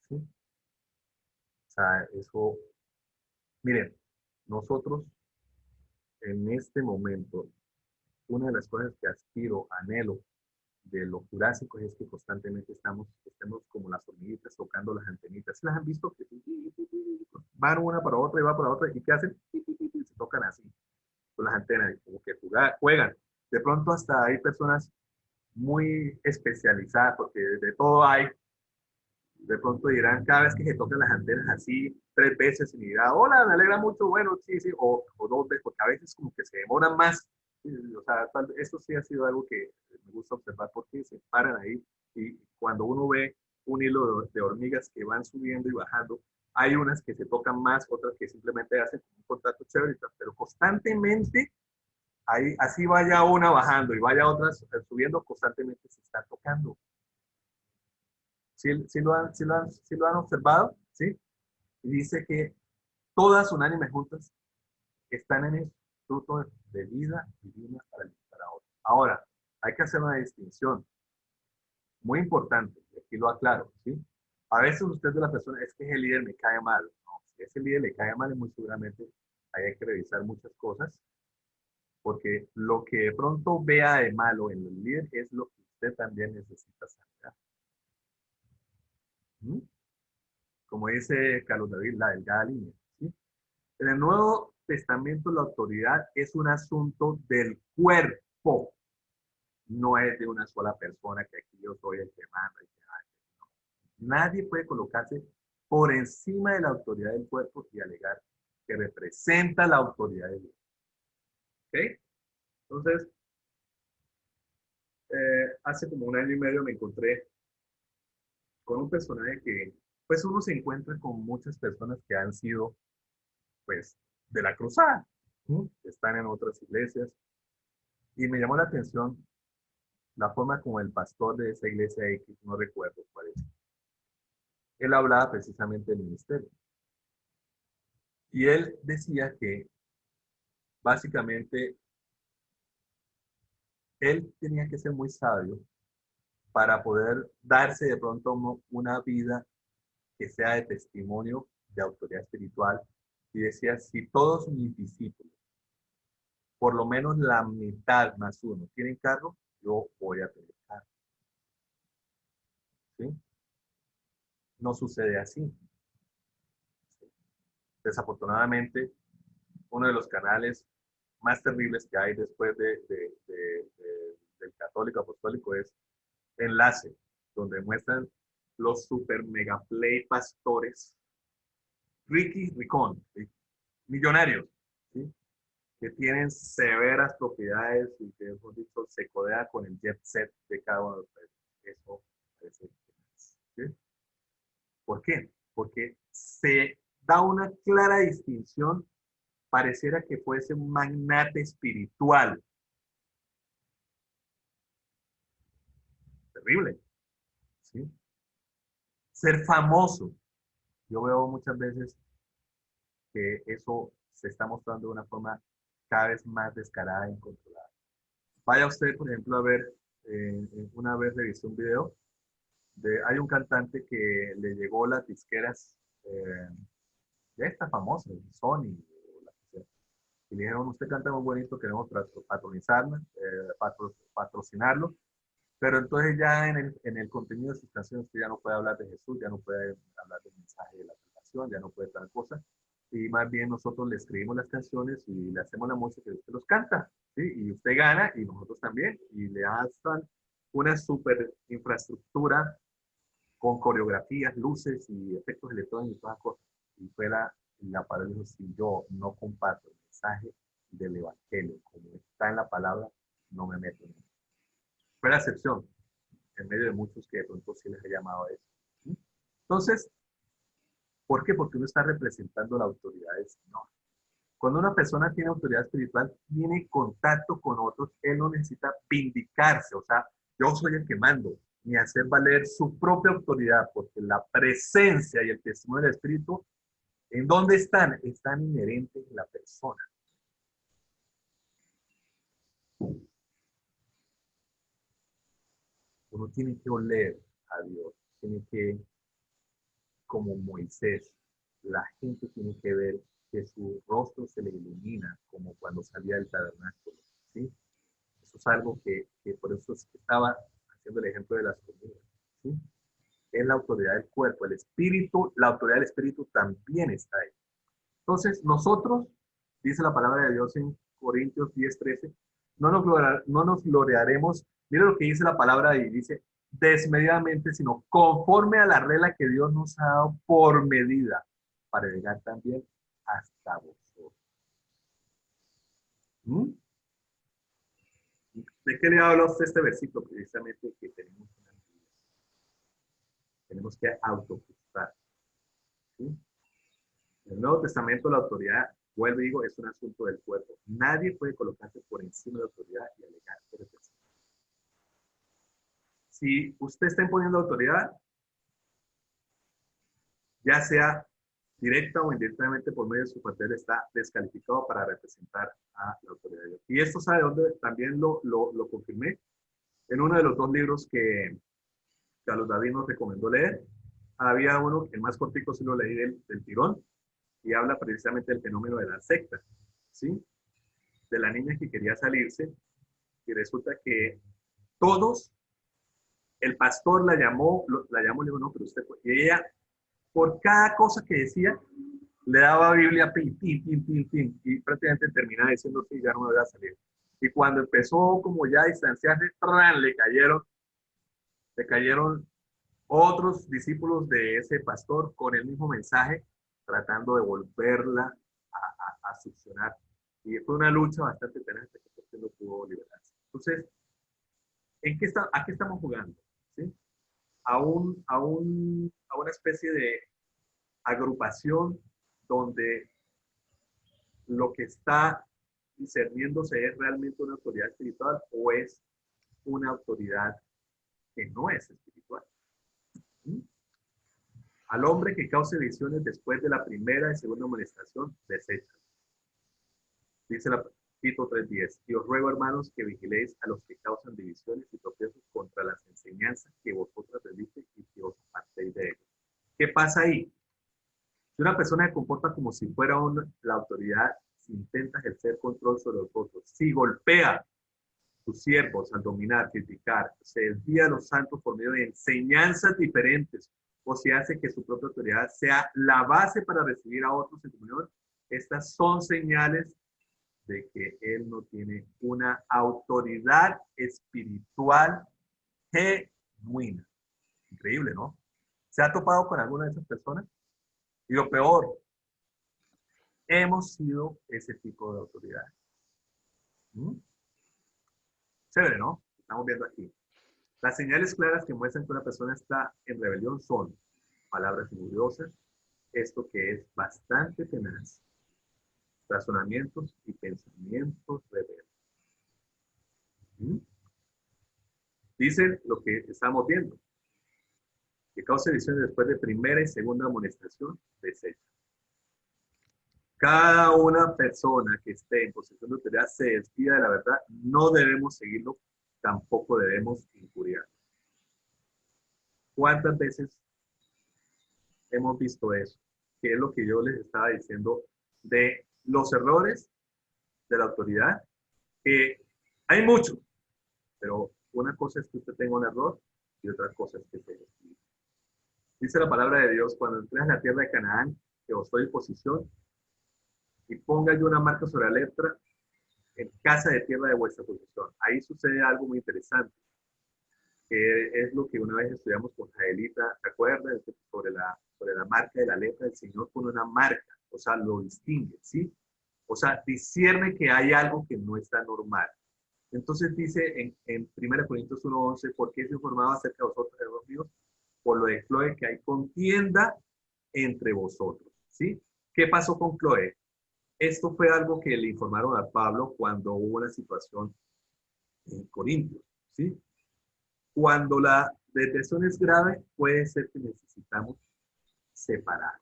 Speaker 1: ¿Sí? O sea, eso, miren, nosotros en este momento, una de las cosas que aspiro, anhelo de los jurásicos es que constantemente estemos como las hormiguitas tocando las antenitas. ¿Sí las han visto? Que van una para otra y va para otra y ¿qué hacen? Se tocan así con las antenas, como que juegan. De pronto hasta hay personas muy especializadas, porque de todo hay. De pronto dirán, cada vez que se tocan las antenas así, 3 veces y dirá, hola, me alegra mucho, bueno, sí, sí, o 2 veces, porque a veces como que se demoran más. O sea, esto sí ha sido algo que me gusta observar porque se paran ahí y cuando uno ve un hilo de hormigas que van subiendo y bajando, hay unas que se tocan más, otras que simplemente hacen un contacto chévere, pero constantemente, ahí, así vaya una bajando y vaya otras subiendo, constantemente se están tocando. ¿Sí lo han observado? ¿Sí? Y dice que todas unánimes juntas están en el fruto de vida divina para alimentar a otros. Ahora, hay que hacer una distinción muy importante, y aquí lo aclaro, ¿sí? A veces usted de la persona, es que ese líder me cae mal. No, si ese líder le cae mal, muy seguramente ahí hay que revisar muchas cosas, porque lo que de pronto vea de malo en el líder es lo que usted también necesita sanar. ¿Mm? Como dice Carlos David, la delgada línea. ¿Sí? En el Nuevo Testamento la autoridad es un asunto del cuerpo, no es de una sola persona que aquí yo soy el que manda. No. Nadie puede colocarse por encima de la autoridad del cuerpo y alegar que representa la autoridad de Dios. ¿Ok? Entonces, hace como 1 año y medio me encontré con un personaje que, pues uno se encuentra con muchas personas que han sido, pues, de la cruzada, ¿sí? Están en otras iglesias, y me llamó la atención la forma como el pastor de esa iglesia X, no recuerdo cuál es, él hablaba precisamente del ministerio. Y él decía que básicamente él tenía que ser muy sabio para poder darse de pronto una vida que sea de testimonio de autoridad espiritual. Y decía, si todos mis discípulos, por lo menos la mitad más uno, tienen carro, yo voy a predicar. ¿Sí? No sucede así. ¿Sí? Desafortunadamente, uno de los canales más terribles que hay después del católico apostólico es Enlace, donde muestran los super mega play pastores ricón, ¿sí? Millonarios, ¿sí? Que tienen severas propiedades y que, hemos dicho, se codea con el jet set de cada uno de los países. Eso parece, ¿sí? ¿Por qué? Porque se da una clara distinción, pareciera que fuese un magnate espiritual. Terrible, ¿sí? Ser famoso. Yo veo muchas veces que eso se está mostrando de una forma cada vez más descarada e incontrolada. Vaya usted, por ejemplo, a ver, una vez revisé un video hay un cantante que le llegó las disqueras de esta famosa, Sony, o la que sea, y le dijeron, usted canta muy bonito, queremos patrocinarlo, pero entonces ya en el contenido de sus canciones usted ya no puede hablar de Jesús, ya no puede hablar del mensaje de la salvación, ya no puede tal cosa, y más bien nosotros le escribimos las canciones y le hacemos la música y usted los canta, ¿sí? Y usted gana y nosotros también, y le hacen una super infraestructura con coreografías, luces y efectos electrónicos y todas las cosas. Y fue la palabra dijo, si yo no comparto el mensaje del evangelio como está en la palabra, no me meto en eso. Fue la excepción, en medio de muchos que de pronto sí les he llamado a eso. ¿Sí? Entonces, ¿por qué? Porque uno está representando la autoridad del Señor. Cuando una persona tiene autoridad espiritual, tiene contacto con otros, él no necesita vindicarse, o sea, yo soy el que mando, ni hacer valer su propia autoridad, porque la presencia y el testimonio del Espíritu, ¿en dónde están? Están inherentes en la persona. Uno tiene que oler a Dios, tiene que, como Moisés, la gente tiene que ver que su rostro se le ilumina, como cuando salía del tabernáculo, ¿sí? Eso es algo que por eso estaba haciendo el ejemplo de las comidas, ¿sí? Es la autoridad del cuerpo, el espíritu, la autoridad del espíritu también está ahí. Entonces, nosotros, dice la palabra de Dios en Corintios 10:13, no nos gloriaremos, mire lo que dice la palabra ahí, dice, desmedidamente, sino conforme a la regla que Dios nos ha dado por medida, para llegar también hasta vosotros. ¿Mm? ¿De qué le habla usted este versículo? Precisamente que tenemos una vida. Tenemos que autojuzgar. ¿Sí? En el Nuevo Testamento la autoridad, vuelvo y digo, es un asunto del cuerpo. Nadie puede colocarse por encima de la autoridad y alegar que representa. Si usted está imponiendo autoridad, ya sea directa o indirectamente por medio de su papel, está descalificado para representar a la autoridad de Dios. Y esto, ¿sabe dónde? También lo confirmé en uno de los dos libros que Carlos David nos recomendó leer. Había uno, el más cortico, sí lo leí del tirón, y habla precisamente del fenómeno de la secta, ¿sí? De la niña que quería salirse, y resulta que todos, el pastor la llamó, le dijo, no, pero usted, y ella, por cada cosa que decía, le daba Biblia, pin, pin, pin, pin, pin, y prácticamente terminaba diciendo, sí, ya no me voy a salir. Y cuando empezó como ya a distanciarse, ¡tran! Le cayeron otros discípulos de ese pastor con el mismo mensaje, tratando de volverla a succionar. Y fue una lucha bastante tenaz hasta que usted no pudo liberarse. Entonces, ¿a qué estamos jugando? ¿Sí? A una especie de agrupación donde lo que está discerniéndose es realmente una autoridad espiritual o es una autoridad que no es espiritual. ¿Sí? Al hombre que cause visiones después de la primera y segunda amonestación, desecha. Dice Tito 3:10. Y os ruego, hermanos, que vigiléis a los que causan divisiones y tropiezos contra las enseñanzas que vosotros recibiste y que os apartéis de ellos. ¿Qué pasa ahí? Si una persona se comporta como si fuera la autoridad, si intenta ejercer control sobre los otros, si golpea, tus siervos al dominar, criticar, se desvía a los santos por medio de enseñanzas diferentes, o se hace que su propia autoridad sea la base para recibir a otros en comunión, estas son señales de que él no tiene una autoridad espiritual genuina. Increíble, ¿no? ¿Se ha topado con alguna de esas personas? Y lo peor, hemos sido ese tipo de autoridad. ¿Mm? Chévere, ¿no? Estamos viendo aquí. Las señales claras que muestran que una persona está en rebelión son palabras injuriosas, esto que es bastante tenaz, razonamientos y pensamientos rebeldes. ¿Mm? Dicen lo que estamos viendo, que causa divisiones después de primera y segunda amonestación, desecha. Cada una persona que esté en posesión de autoridad se desvía de la verdad, no debemos seguirlo, tampoco debemos injuriar. ¿Cuántas veces hemos visto eso? Que es lo que yo les estaba diciendo de los errores de la autoridad, que hay muchos, pero una cosa es que usted tenga un error y otra cosa es que se desvíe. Dice la palabra de Dios, cuando entres en la tierra de Canaán, que os doy posesión, y ponga yo una marca sobre la letra, en casa de tierra de vuestra posesión. Ahí sucede algo muy interesante, que es lo que una vez estudiamos con Jaelita, ¿se acuerdan? Sobre la marca de la letra, el Señor pone una marca, o sea, lo distingue, ¿sí? O sea, discierne que hay algo que no está normal. Entonces dice en 1 Corintios 1:11, ¿por qué se informaba acerca de vosotros, hermanos míos? Por lo de Cloé, que hay contienda entre vosotros, ¿sí? ¿Qué pasó con Cloé? Esto fue algo que le informaron a Pablo cuando hubo una situación en Corintios, ¿sí? Cuando la detención es grave, puede ser que necesitamos separar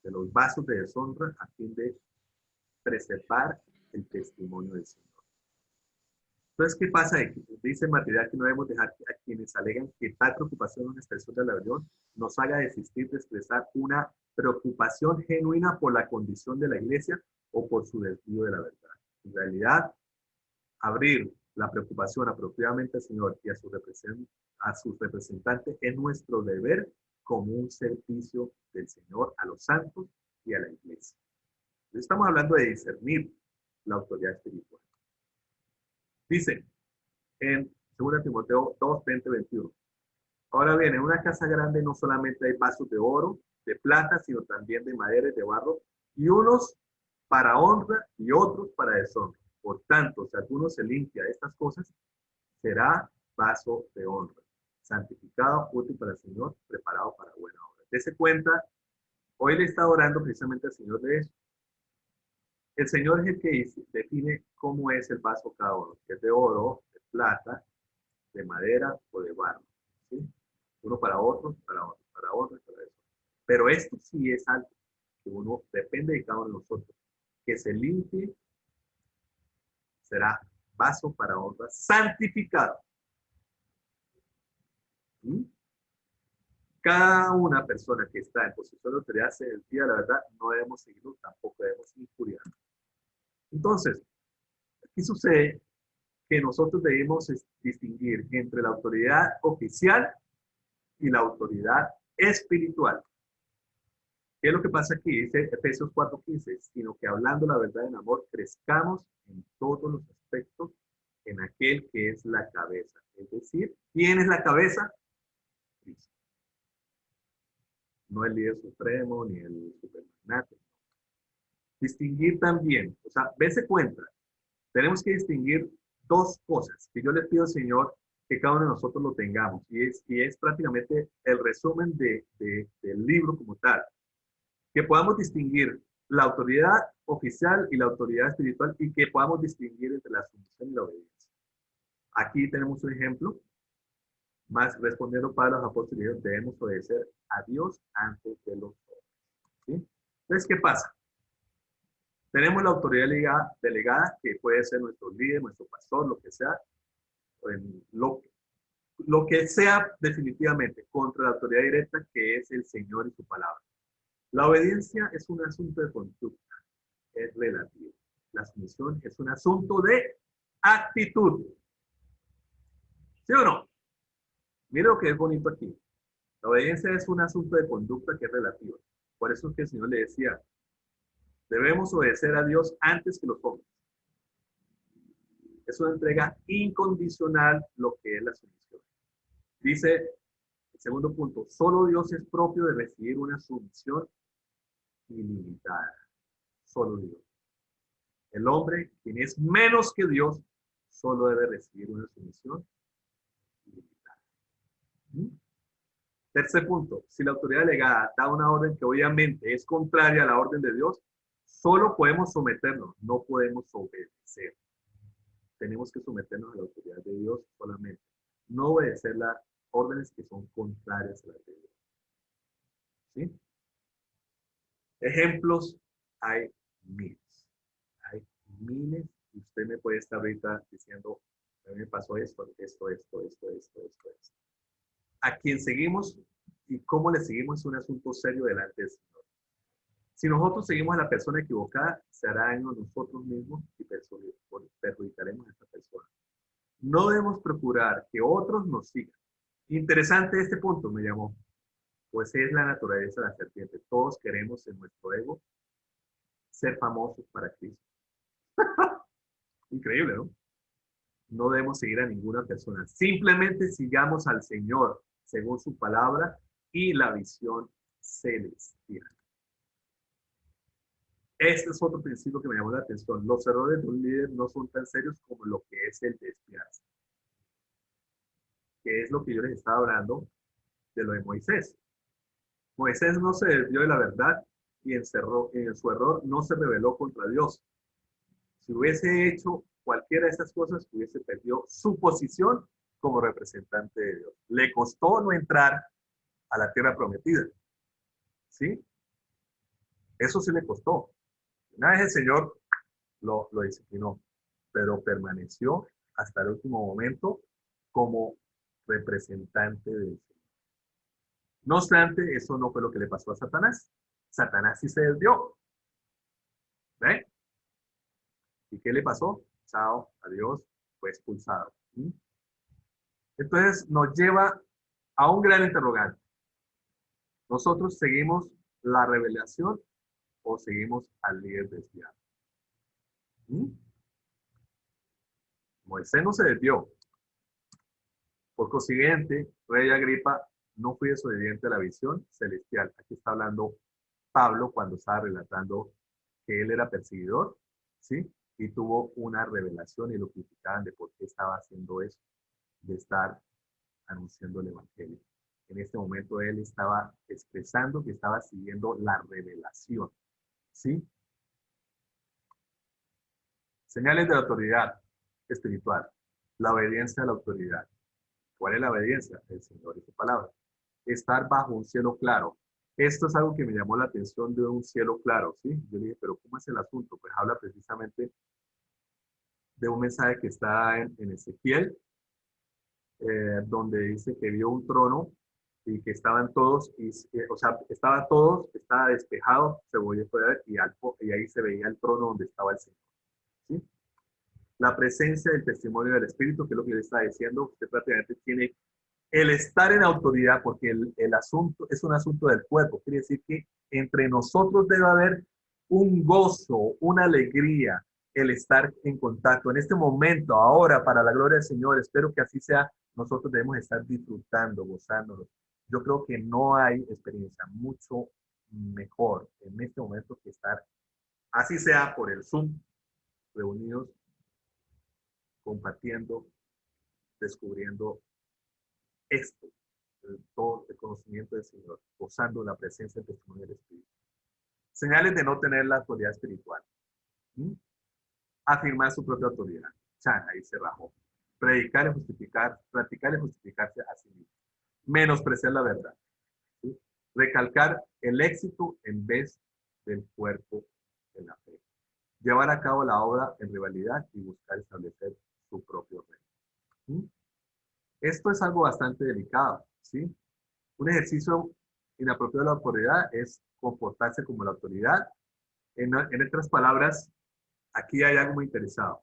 Speaker 1: de los vasos de deshonra a fin de preservar el testimonio del Señor. Entonces, ¿qué pasa aquí? Dice en material que no debemos dejar a quienes alegan que tal preocupación o una expresión de la rebelión nos haga desistir de expresar una preocupación genuina por la condición de la iglesia o por su desvío de la verdad. En realidad, abrir la preocupación apropiadamente al Señor y a sus representantes es nuestro deber como un servicio del Señor a los santos y a la iglesia. Estamos hablando de discernir la autoridad espiritual. Dice en 2 Timoteo 2:20-21. Ahora bien, en una casa grande no solamente hay vasos de oro, de plata, sino también de madera y de barro, y unos para honra y otros para deshonra. Por tanto, si alguno se limpia de estas cosas, será vaso de honra, santificado, útil para el Señor, preparado para buena obra. Dese cuenta, hoy le está orando precisamente al Señor de eso. El Señor es el que define cómo es el vaso cada uno, que es de oro, de plata, de madera o de barro, ¿sí? Uno para otro, para otro, para otro, para eso. Pero esto sí es algo que uno depende de cada uno de nosotros. Que se limpie, será vaso para honra, santificado. ¿Mm? Cada una persona que está en posición de autoridad se desvía, la verdad, no debemos seguirlo, tampoco debemos injuriar. Entonces, aquí sucede que nosotros debemos distinguir entre la autoridad oficial y la autoridad espiritual. ¿Qué es lo que pasa aquí? Dice Efesios 4:15, sino que hablando la verdad en amor, crezcamos en todos los aspectos en aquel que es la cabeza. Es decir, ¿quién es la cabeza? Cristo. No el líder supremo ni el supermagnate. Distinguir también, o sea, vese cuenta, tenemos que distinguir dos cosas que yo le pido al Señor que cada uno de nosotros lo tengamos, y es prácticamente el resumen del libro como tal, que podamos distinguir la autoridad oficial y la autoridad espiritual y que podamos distinguir entre la sumisión y la obediencia. Aquí tenemos un ejemplo, más respondiendo para los apóstoles, debemos obedecer a Dios antes de los hombres, ¿sí? Entonces, ¿qué pasa? Tenemos la autoridad delegada, que puede ser nuestro líder, nuestro pastor, lo que sea, lo que sea definitivamente contra la autoridad directa, que es el Señor y su palabra. La obediencia es un asunto de conducta, es relativo. La sumisión es un asunto de actitud. ¿Sí o no? Mire lo que es bonito aquí. La obediencia es un asunto de conducta que es relativa. Por eso es que el Señor le decía, debemos obedecer a Dios antes que los hombres. Es una entrega incondicional lo que es la sumisión. Dice, el segundo punto, solo Dios es propio de recibir una sumisión ilimitada. Solo Dios. El hombre, quien es menos que Dios, solo debe recibir una sumisión ilimitada. Tercer punto, si la autoridad delegada da una orden que obviamente es contraria a la orden de Dios, solo podemos someternos, no podemos obedecer. Tenemos que someternos a la autoridad de Dios solamente. No obedecer las órdenes que son contrarias a las de Dios. ¿Sí? Ejemplos hay miles. Hay miles y usted me puede estar ahorita diciendo, a mí me pasó esto. A quien seguimos y cómo le seguimos es un asunto serio delante del Señor. Si nosotros seguimos a la persona equivocada, se hará daño a nosotros mismos y perjudicaremos a esta persona. No debemos procurar que otros nos sigan. Interesante este punto, me llamó. Pues es la naturaleza de la serpiente. Todos queremos en nuestro ego ser famosos para Cristo. Increíble, ¿no? No debemos seguir a ninguna persona. Simplemente sigamos al Señor según su palabra y la visión celestial. Este es otro principio que me llamó la atención. Los errores de un líder no son tan serios como lo que es el desviarse. Que es lo que yo les estaba hablando de lo de Moisés. Moisés no se desvió de la verdad y en su error no se rebeló contra Dios. Si hubiese hecho cualquiera de estas cosas, hubiese perdido su posición como representante de Dios. Le costó no entrar a la tierra prometida. ¿Sí? Eso sí le costó. Una vez el Señor lo disciplinó, pero permaneció hasta el último momento como representante del Señor. No obstante, eso no fue lo que le pasó a Satanás. Satanás sí se desvió. ¿Ven? ¿Y qué le pasó? Chao, adiós, fue expulsado. ¿Sí? Entonces nos lleva a un gran interrogante. ¿Nosotros seguimos la revelación o seguimos al líder desviado? ¿Sí? Moisés no se desvió. Por consiguiente, Rey Agripa, no fui desobediente a la visión celestial. Aquí está hablando Pablo cuando estaba relatando que él era perseguidor, ¿sí? Y tuvo una revelación y lo criticaban de por qué estaba haciendo eso, de estar anunciando el evangelio. En este momento él estaba expresando que estaba siguiendo la revelación, ¿sí? Señales de la autoridad espiritual. La obediencia a la autoridad. ¿Cuál es la obediencia? El Señor y su palabra. Estar bajo un cielo claro. Esto es algo que me llamó la atención de un cielo claro, ¿sí? Yo le dije, pero ¿cómo es el asunto? Pues habla precisamente de un mensaje que está en Ezequiel, donde dice que vio un trono y que estaban todos, estaba despejado, se volvió a ver y ahí se veía el trono donde estaba el Señor, ¿sí? La presencia del testimonio del Espíritu, que es lo que le estaba diciendo, usted prácticamente tiene el estar en autoridad, porque el asunto es un asunto del cuerpo. Quiere decir que entre nosotros debe haber un gozo, una alegría, el estar en contacto. En este momento, ahora, para la gloria del Señor, espero que así sea, nosotros debemos estar disfrutando, gozándonos. Yo creo que no hay experiencia mucho mejor en este momento que estar, así sea por el Zoom, reunidos, compartiendo, descubriendo esto, todo el conocimiento del Señor, gozando la presencia del testimonio del Espíritu. Señales de no tener la autoridad espiritual. Afirmar su propia autoridad. Chan, ahí se rajó. Predicar y justificar, practicar y justificarse a sí mismo. Menospreciar la verdad. ¿Sí? Recalcar el éxito en vez del cuerpo de la fe. Llevar a cabo la obra en rivalidad y buscar establecer su propio reino. ¿Sí? Esto es algo bastante delicado, ¿sí? Un ejercicio inapropiado de la autoridad es comportarse como la autoridad. En otras palabras, aquí hay algo muy interesado.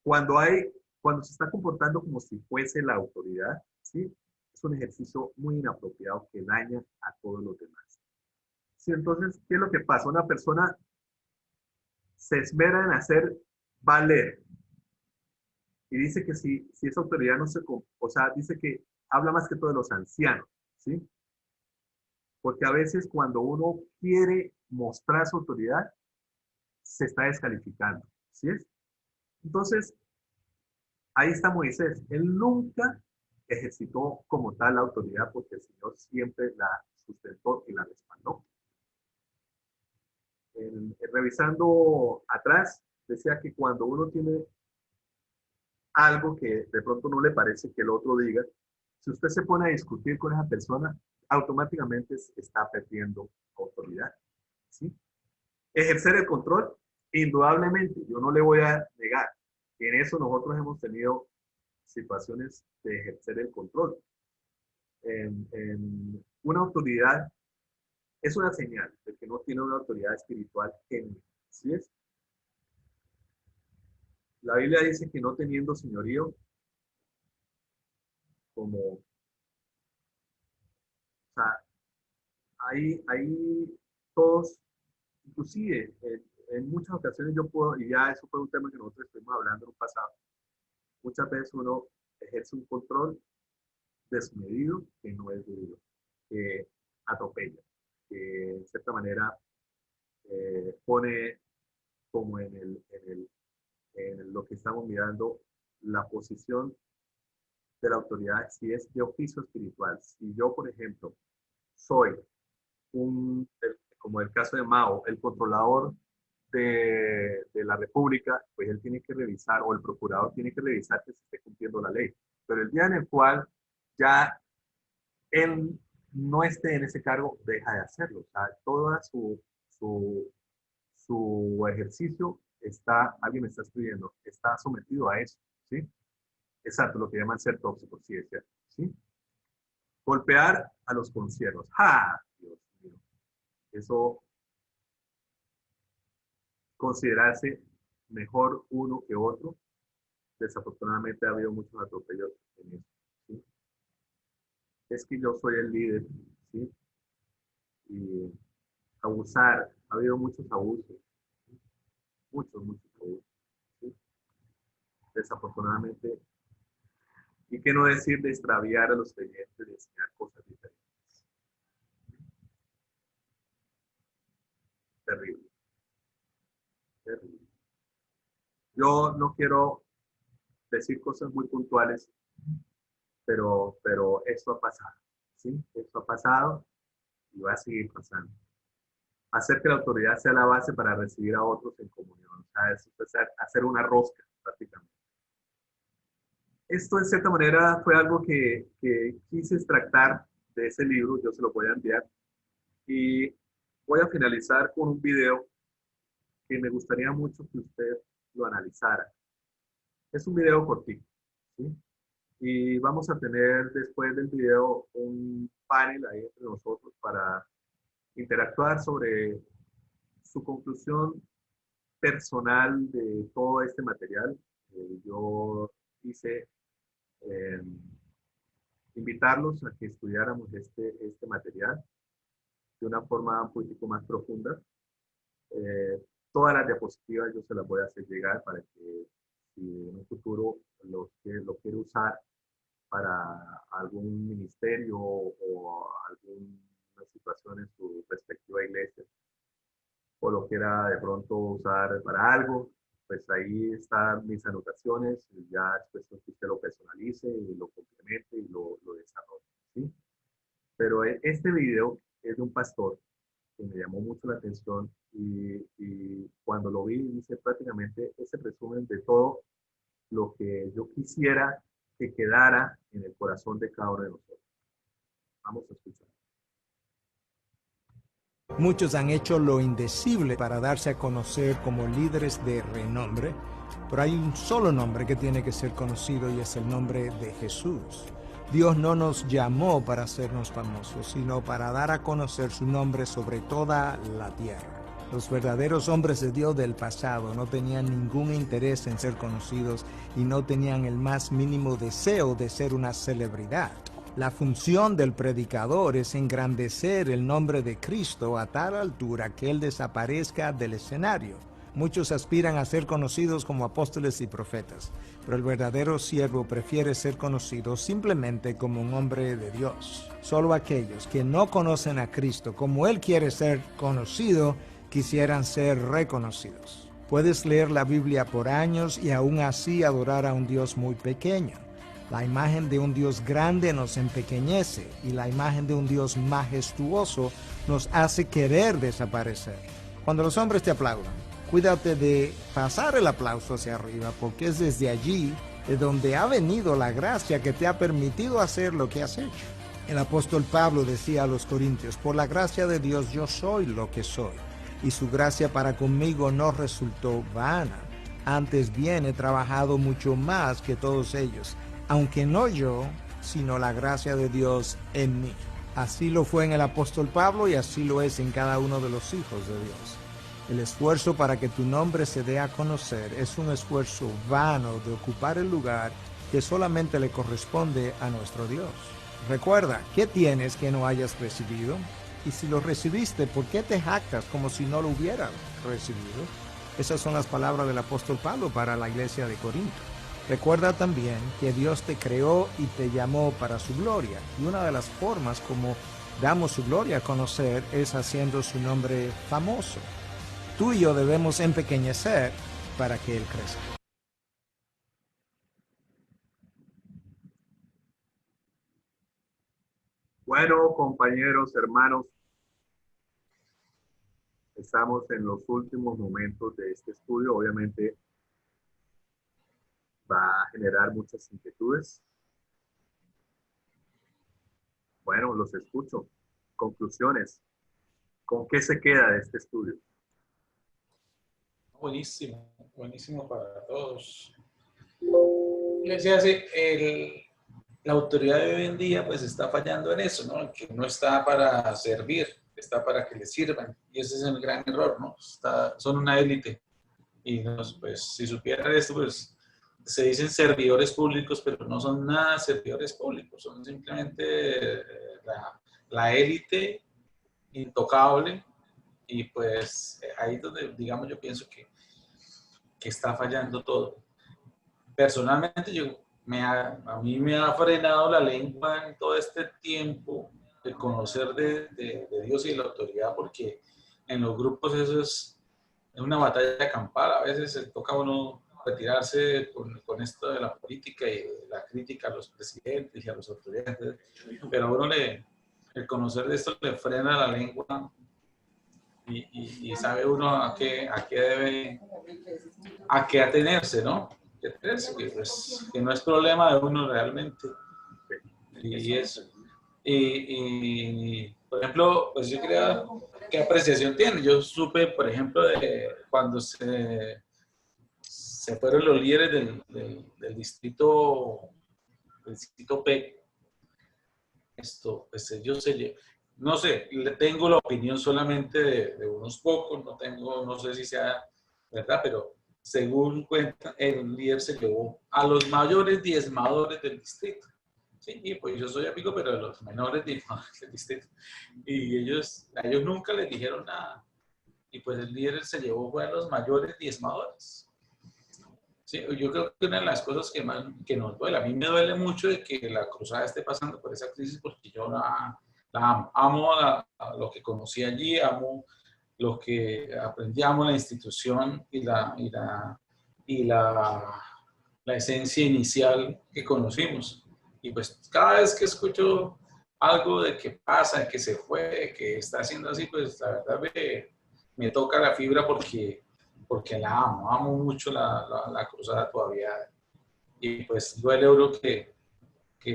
Speaker 1: cuando se está comportando como si fuese la autoridad, ¿sí? Es un ejercicio muy inapropiado que daña a todos los demás. Sí, entonces, ¿qué es lo que pasa? Una persona se esmera en hacer valer y dice que si esa autoridad no se... O sea, dice que habla más que todo de los ancianos, ¿sí? Porque a veces cuando uno quiere mostrar su autoridad, se está descalificando, ¿sí es? Entonces, ahí está Moisés. Él nunca ejercitó como tal la autoridad porque el Señor siempre la sustentó y la respaldó. Revisando atrás, decía que cuando uno tiene algo que de pronto no le parece que el otro diga, si usted se pone a discutir con esa persona, automáticamente está perdiendo autoridad, ¿sí? Ejercer el control, indudablemente, yo no le voy a negar que en eso nosotros hemos tenido situaciones de ejercer el control. Una autoridad es una señal de que no tiene una autoridad espiritual genuina, ¿sí es? La Biblia dice que no teniendo señorío, o sea, ahí todos, inclusive en muchas ocasiones yo puedo, y ya eso fue un tema que nosotros estuvimos hablando en un pasado, muchas veces uno ejerce un control desmedido que no es debido, que atropella, que en cierta manera pone como en lo que estamos mirando la posición de la autoridad, si es de oficio espiritual. Si yo, por ejemplo, soy como el caso de Mao, el controlador de la República, pues él tiene que revisar, o el procurador tiene que revisar que se esté cumpliendo la ley. Pero el día en el cual ya él no esté en ese cargo, deja de hacerlo. O sea, todo su ejercicio alguien me está escribiendo, está sometido a eso, ¿sí? Exacto, lo que llaman ser tóxico, sí, es cierto, ¿sí? Golpear a los conciervos. ¡Ja! Dios mío. Eso, considerarse mejor uno que otro, desafortunadamente ha habido muchos atropellos en eso, ¿sí? Es que yo soy el líder, ¿sí? Y abusar, ha habido muchos abusos, ¿sí? Muchos abusos, ¿sí? Desafortunadamente, y qué no decir de extraviar a los creyentes, de enseñar cosas diferentes. Terrible. Terrible. Yo no quiero decir cosas muy puntuales, pero esto ha pasado, ¿sí? Esto ha pasado y va a seguir pasando. Hacer que la autoridad sea la base para recibir a otros en comunión. O sea, es hacer una rosca, prácticamente. Esto, en cierta manera, fue algo que quise extractar de ese libro. Yo se lo voy a enviar. Y voy a finalizar con un video que me gustaría mucho que usted lo analizara. Es un video cortito, ¿sí? Y vamos a tener después del video un panel ahí entre nosotros para interactuar sobre su conclusión personal de todo este material. Yo quise invitarlos a que estudiáramos este material de una forma un poquito más profunda. Todas las diapositivas yo se las voy a hacer llegar para que si en un futuro lo quiere usar para algún ministerio o alguna situación en su respectiva iglesia, o lo quiera de pronto usar para algo, pues ahí están mis anotaciones, y ya es cuestión que usted lo personalice y lo complemente y lo desarrolle, ¿sí? Pero este video es de un pastor que me llamó mucho la atención y cuando lo vi hice prácticamente ese resumen de todo lo que yo quisiera que quedara en el corazón de cada uno de nosotros. Vamos a escuchar.
Speaker 8: Muchos han hecho lo indecible para darse a conocer como líderes de renombre, pero hay un solo nombre que tiene que ser conocido y es el nombre de Jesús. Dios no nos llamó para hacernos famosos, sino para dar a conocer su nombre sobre toda la tierra. Los verdaderos hombres de Dios del pasado no tenían ningún interés en ser conocidos y no tenían el más mínimo deseo de ser una celebridad. La función del predicador es engrandecer el nombre de Cristo a tal altura que Él desaparezca del escenario. Muchos aspiran a ser conocidos como apóstoles y profetas, pero el verdadero siervo prefiere ser conocido simplemente como un hombre de Dios. Solo aquellos que no conocen a Cristo como Él quiere ser conocido, quisieran ser reconocidos. Puedes leer la Biblia por años y aún así adorar a un Dios muy pequeño. La imagen de un Dios grande nos empequeñece y la imagen de un Dios majestuoso nos hace querer desaparecer. Cuando los hombres te aplaudan, cuídate de pasar el aplauso hacia arriba, porque es desde allí de donde ha venido la gracia que te ha permitido hacer lo que has hecho. El apóstol Pablo decía a los corintios: por la gracia de Dios yo soy lo que soy, y su gracia para conmigo no resultó vana. Antes bien he trabajado mucho más que todos ellos, aunque no yo, sino la gracia de Dios en mí. Así lo fue en el apóstol Pablo y así lo es en cada uno de los hijos de Dios. El esfuerzo para que tu nombre se dé a conocer es un esfuerzo vano de ocupar el lugar que solamente le corresponde a nuestro Dios. Recuerda, ¿qué tienes que no hayas recibido? Y si lo recibiste, ¿por qué te jactas como si no lo hubieras recibido? Esas son las palabras del apóstol Pablo para la iglesia de Corinto. Recuerda también que Dios te creó y te llamó para su gloria. Y una de las formas como damos su gloria a conocer es haciendo su nombre famoso. Tú y yo debemos empequeñecer para que Él crezca.
Speaker 1: Bueno, compañeros, hermanos, estamos en los últimos momentos de este estudio. Obviamente va a generar muchas inquietudes. Bueno, los escucho. Conclusiones. ¿Con qué se queda de este estudio?
Speaker 2: Buenísimo, buenísimo para todos. Le decía así, la autoridad de hoy en día pues está fallando en eso, ¿no? Que no está para servir, está para que le sirvan. Y ese es el gran error, ¿no? Son una élite. Y pues, si supieran esto, pues se dicen servidores públicos, pero no son nada servidores públicos, son simplemente la élite intocable. Y pues ahí es donde, digamos, yo pienso que está fallando todo. Personalmente, a mí me ha frenado la lengua en todo este tiempo el conocer de Dios y de la autoridad, porque en los grupos eso es una batalla campal. A veces se toca a uno retirarse con esto de la política y de la crítica a los presidentes y a las autoridades, pero a uno el conocer de esto le frena la lengua. Y sabe uno a qué debe, a qué atenerse, ¿no? Que no es problema de uno realmente. Y eso. Y por ejemplo, pues yo quería, ¿qué apreciación tiene? Yo supe, por ejemplo, de cuando se fueron los líderes del distrito P. Pues ellos no sé, tengo la opinión solamente de unos pocos, no sé si sea verdad, pero según cuenta, el líder se llevó a los mayores diezmadores del distrito. Sí, y pues yo soy amigo, pero de los menores diezmadores del distrito. Y a ellos nunca les dijeron nada. Y pues el líder se llevó a los mayores diezmadores. Sí, yo creo que una de las cosas que nos duele, a mí me duele mucho de que la cruzada esté pasando por esa crisis, porque yo la amo a lo que conocí allí, amo lo que aprendí, amo la institución y la esencia inicial que conocimos. Y pues cada vez que escucho algo de que pasa, de que se fue, que está haciendo así, pues la verdad me toca la fibra porque la amo mucho la cruzada todavía. Y pues duele uno que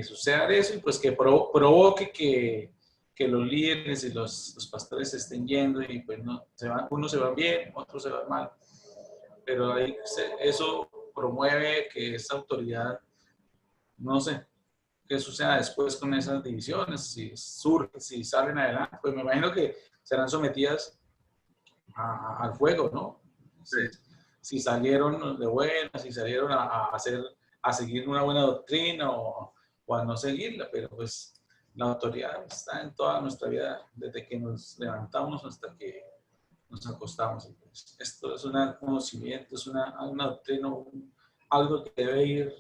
Speaker 2: suceda eso y pues que provoque que los líderes y los pastores se estén yendo y pues unos se van bien, otros se van mal. Pero ahí eso promueve que esa autoridad, no sé, qué suceda después con esas divisiones, si salen adelante, pues me imagino que serán sometidas al fuego, ¿no?
Speaker 1: Sí.
Speaker 2: Si salieron de buenas, si salieron a seguir una buena doctrina o a no seguirla, pero pues la autoridad está en toda nuestra vida, desde que nos levantamos hasta que nos acostamos. Entonces, esto es un conocimiento, es una doctrina, algo que debe ir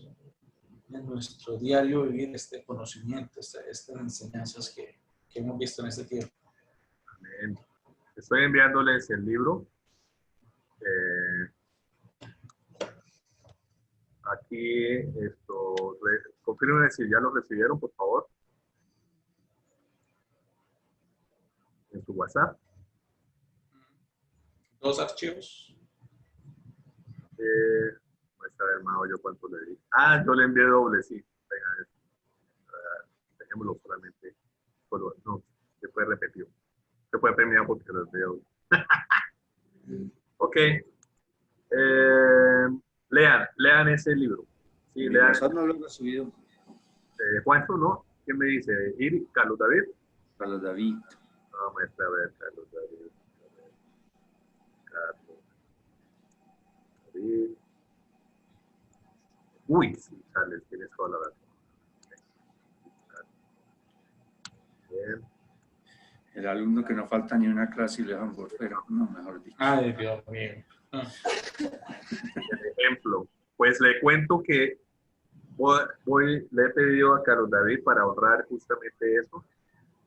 Speaker 2: en nuestro diario vivir, este conocimiento, estas enseñanzas que hemos visto en este tiempo.
Speaker 1: Amén. Estoy enviándoles el libro. Aquí, confirmen si ya lo recibieron, por favor. En su WhatsApp.
Speaker 2: 2 archivos.
Speaker 1: Muestra ver, Mao, yo cuánto le di. Ah, yo le envié doble, sí. Venga, dejémoslo solamente. No, se puede repetir. Se puede premiar porque lo veo. Ok. Lean ese libro. Sí, lean.
Speaker 4: No lo he recibido.
Speaker 1: Juancho, ¿no? ¿Quién me dice? ¿Carlos David?
Speaker 4: Carlos David.
Speaker 1: No, muestra a ver, Carlos David. Carlos David. Uy, sí, Charles, tienes toda la razón. Bien.
Speaker 4: El alumno que no falta ni una clase y lo dejan por fuera, no, mejor dicho.
Speaker 2: Ay, Dios mío.
Speaker 1: Ejemplo, pues le cuento que le he pedido a Carlos David para honrar justamente eso,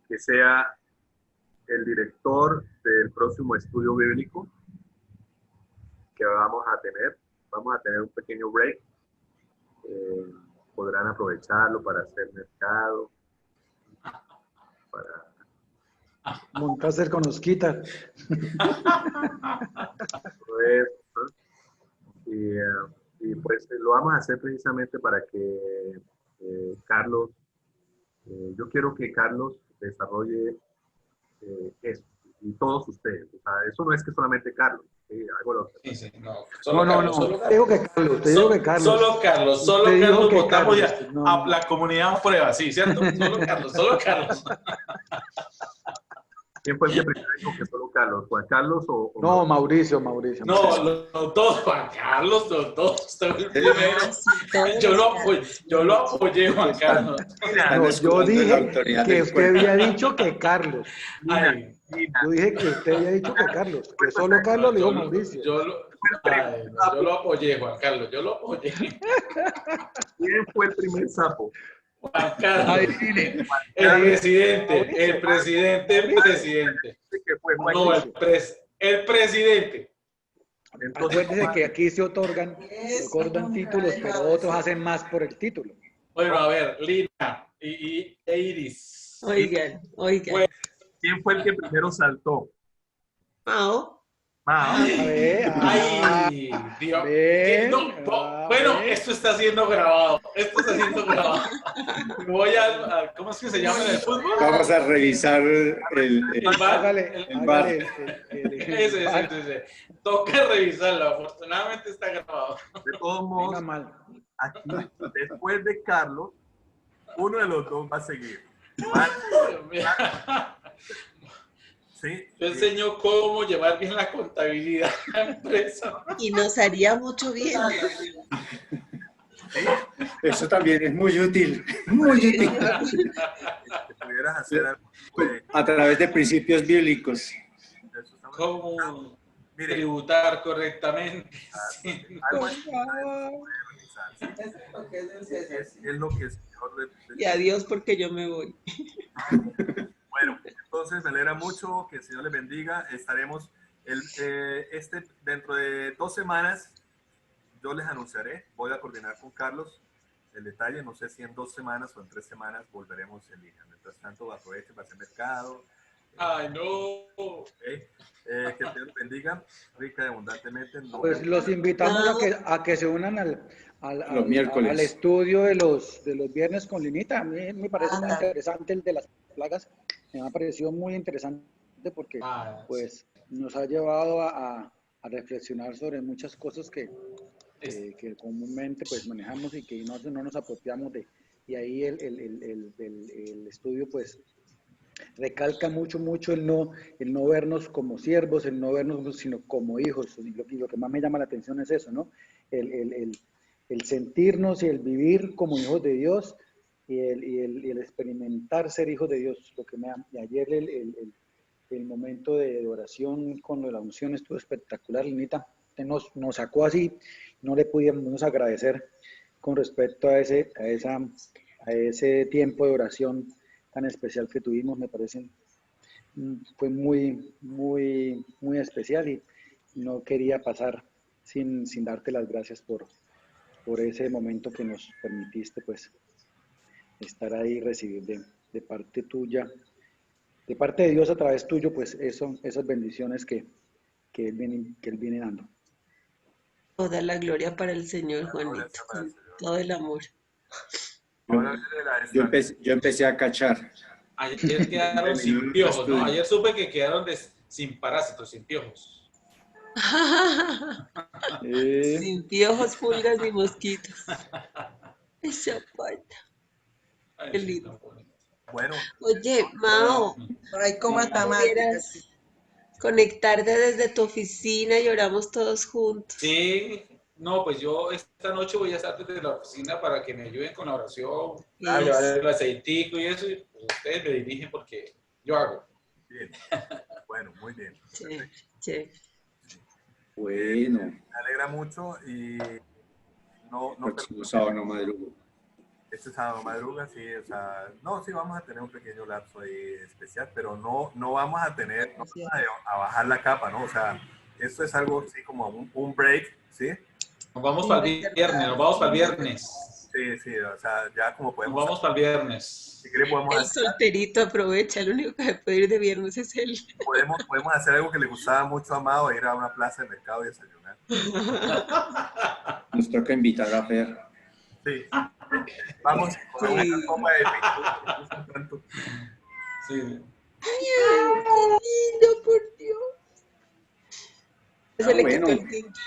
Speaker 1: que sea el director del próximo estudio bíblico que vamos a tener. Vamos a tener un pequeño break. Podrán aprovecharlo para hacer mercado, para
Speaker 7: Montaser con Osquita.
Speaker 1: y pues lo vamos a hacer precisamente para que Carlos, yo quiero que Carlos desarrolle eso, y todos ustedes. O sea, eso no es que solamente Carlos, algo lo que...
Speaker 2: Sí, no.
Speaker 7: Te digo que Carlos, te digo que Carlos.
Speaker 2: Solo Carlos votamos ya. La comunidad aprueba, sí, ¿cierto? Solo Carlos.
Speaker 1: ¿Quién fue el que primero dijo que solo Carlos? ¿Juan Carlos o
Speaker 7: no, Mauricio?
Speaker 2: No, todos, Juan Carlos, todos. Yo lo apoyé, Juan Carlos.
Speaker 7: No, yo dije que usted había dicho que Carlos. Yo dije que usted había dicho que Carlos, que solo Carlos le dijo Mauricio.
Speaker 2: Yo lo apoyé, Juan Carlos, yo lo apoyé.
Speaker 1: ¿Quién fue el primer sapo?
Speaker 2: Juan Carlos, el presidente. No, el presidente.
Speaker 1: Entonces,
Speaker 7: acuérdese que aquí se otorgan títulos, pero otros hacen más por el título.
Speaker 2: Bueno, a ver, Lina e Iris.
Speaker 3: Oigan.
Speaker 1: ¿quién fue el que primero saltó?
Speaker 3: Mao.
Speaker 2: Ay, Dios. Bueno, esto está siendo grabado. Voy a ¿cómo es que se llama en el fútbol?
Speaker 4: Vamos a revisar el bar.
Speaker 2: Ese. Toca revisarlo. Afortunadamente está grabado.
Speaker 1: De todos modos, aquí, después de Carlos, uno de los dos va a seguir. Sí.
Speaker 2: Yo enseño cómo llevar bien la contabilidad de la empresa.
Speaker 3: Y nos haría mucho bien.
Speaker 4: Eso también es muy útil. Muy útil.
Speaker 1: Que pudieras hacer algo
Speaker 4: a través de principios bíblicos.
Speaker 2: Cómo tributar correctamente.
Speaker 1: Es lo que el Señor...
Speaker 3: Y adiós porque yo me voy.
Speaker 1: Bueno, entonces me alegra mucho, que el Señor les bendiga. Estaremos dentro de 2 semanas, yo les anunciaré, voy a coordinar con Carlos el detalle, no sé si en 2 semanas o en 3 semanas volveremos en línea. Mientras tanto, aprovechen para hacer mercado.
Speaker 2: ¡Ay, no!
Speaker 1: Que el Señor bendiga rica y abundantemente.
Speaker 7: Pues los invitamos a que se unan
Speaker 4: los miércoles
Speaker 7: al estudio de los viernes con Linita. A mí me parece muy interesante el de las plagas. Me ha parecido muy interesante porque pues nos ha llevado a reflexionar sobre muchas cosas que comúnmente pues manejamos y que no nos apropiamos de. Y ahí el estudio pues recalca mucho, mucho el no vernos como siervos, el no vernos sino como hijos. Y lo que más me llama la atención es eso, ¿no? El sentirnos y el vivir como hijos de Dios y el experimentar ser hijos de Dios. Y ayer el momento de oración con la unción estuvo espectacular, Linita. Nos sacó así, no le pudimos agradecer con respecto a ese tiempo de oración tan especial que tuvimos. Me parece, fue muy, muy, muy especial y no quería pasar sin darte las gracias por ese momento que nos permitiste, pues, estar ahí y recibir de parte tuya, de parte de Dios a través tuyo, pues, esas bendiciones que Él viene dando.
Speaker 3: Toda la gloria para el Señor, Juanito, con todo el amor.
Speaker 4: Yo empecé a cachar.
Speaker 2: Ayer quedaron sin piojos, ¿no? Ayer supe que quedaron sin parásitos, sin piojos.
Speaker 3: Sin piojos, pulgas ni mosquitos. Esa parte. Qué lindo.
Speaker 1: Bueno.
Speaker 3: Oye, Mao,
Speaker 5: Ay, ¿cómo
Speaker 3: ¿quieres conectarte desde tu oficina y oramos todos juntos?
Speaker 2: Sí, no, pues yo esta noche voy a estar desde la oficina para que me ayuden con la oración, llevar el aceitico y eso, y pues ustedes me dirigen porque yo hago.
Speaker 1: Bien, bueno, muy bien.
Speaker 3: Sí.
Speaker 4: Bueno.
Speaker 1: Me alegra mucho y no
Speaker 4: sábado no madrugo.
Speaker 1: Este sábado madruga, sí, o sea, no, sí vamos a tener un pequeño lapso ahí especial, pero no vamos a tener, no vamos a bajar la capa, ¿no? O sea, esto es algo así como un break, ¿sí?
Speaker 2: Nos vamos para el viernes,
Speaker 1: Sí, o sea, ya como podemos...
Speaker 2: Nos vamos para el viernes.
Speaker 1: Si querés podemos
Speaker 3: el
Speaker 1: hacer...
Speaker 3: solterito aprovecha, el único que puede ir de viernes es él.
Speaker 1: Podemos hacer algo que le gustaba mucho a Amado, ir a una plaza de mercado y desayunar.
Speaker 4: Nos toca invitar a Fer.
Speaker 1: Sí. Vamos con una copa de pintura.
Speaker 2: Sí.
Speaker 3: Ay, qué lindo, por Dios. Se le quitó el tinto.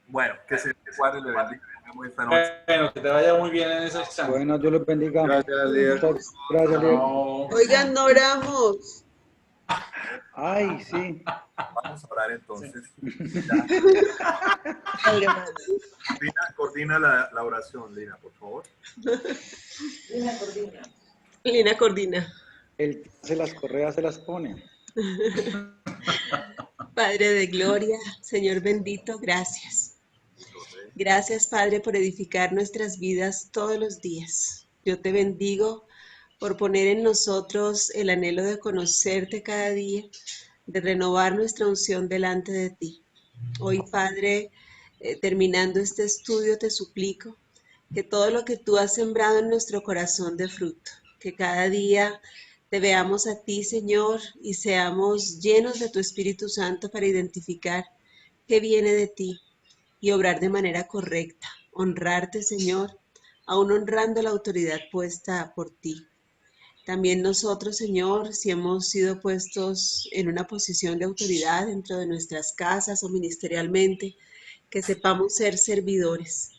Speaker 1: Bueno, que se guarde le bendiga. Esta noche.
Speaker 2: Bueno, que te vaya muy bien en ese examen.
Speaker 7: Bueno, Dios los bendiga.
Speaker 4: Gracias, líder.
Speaker 7: Gracias, líder.
Speaker 3: Oigan, no oramos.
Speaker 7: Ay, sí.
Speaker 1: Vamos a orar entonces. Coordina la oración, Lina, por favor.
Speaker 3: Lina coordina.
Speaker 7: El que hace las correas se las pone.
Speaker 3: Padre de gloria, Señor bendito, gracias. Gracias, Padre, por edificar nuestras vidas todos los días. Yo te bendigo por poner en nosotros el anhelo de conocerte cada día, de renovar nuestra unción delante de ti. Hoy, Padre, terminando este estudio, te suplico que todo lo que tú has sembrado en nuestro corazón dé fruto, que cada día te veamos a ti, Señor, y seamos llenos de tu Espíritu Santo para identificar qué viene de ti y obrar de manera correcta, honrarte, Señor, aún honrando la autoridad puesta por ti. También nosotros, Señor, si hemos sido puestos en una posición de autoridad dentro de nuestras casas o ministerialmente, que sepamos ser servidores,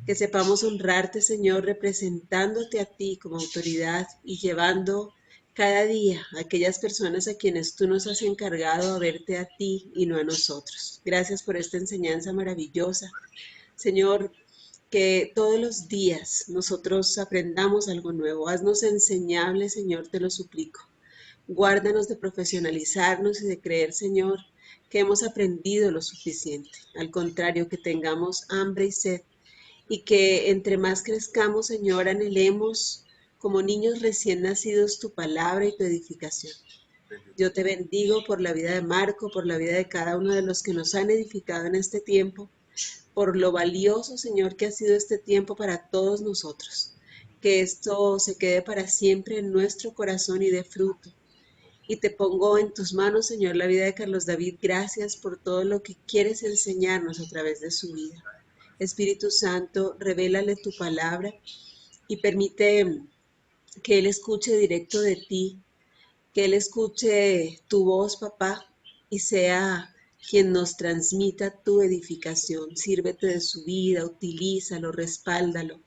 Speaker 3: que sepamos honrarte, Señor, representándote a ti como autoridad y llevando cada día a aquellas personas a quienes tú nos has encargado a verte a ti y no a nosotros. Gracias por esta enseñanza maravillosa. Señor, que todos los días nosotros aprendamos algo nuevo. Haznos enseñables, Señor, te lo suplico. Guárdanos de profesionalizarnos y de creer, Señor, que hemos aprendido lo suficiente. Al contrario, que tengamos hambre y sed y que entre más crezcamos, Señor, anhelemos como niños recién nacidos tu palabra y tu edificación. Yo te bendigo por la vida de Marco, por la vida de cada uno de los que nos han edificado en este tiempo, por lo valioso, Señor, que ha sido este tiempo para todos nosotros. Que esto se quede para siempre en nuestro corazón y dé fruto. Y te pongo en tus manos, Señor, la vida de Carlos David. Gracias por todo lo que quieres enseñarnos a través de su vida. Espíritu Santo, revélale tu palabra y permite que él escuche directo de ti, que él escuche tu voz, papá, y sea quien nos transmita tu edificación. Sírvete de su vida, utilízalo, respáldalo,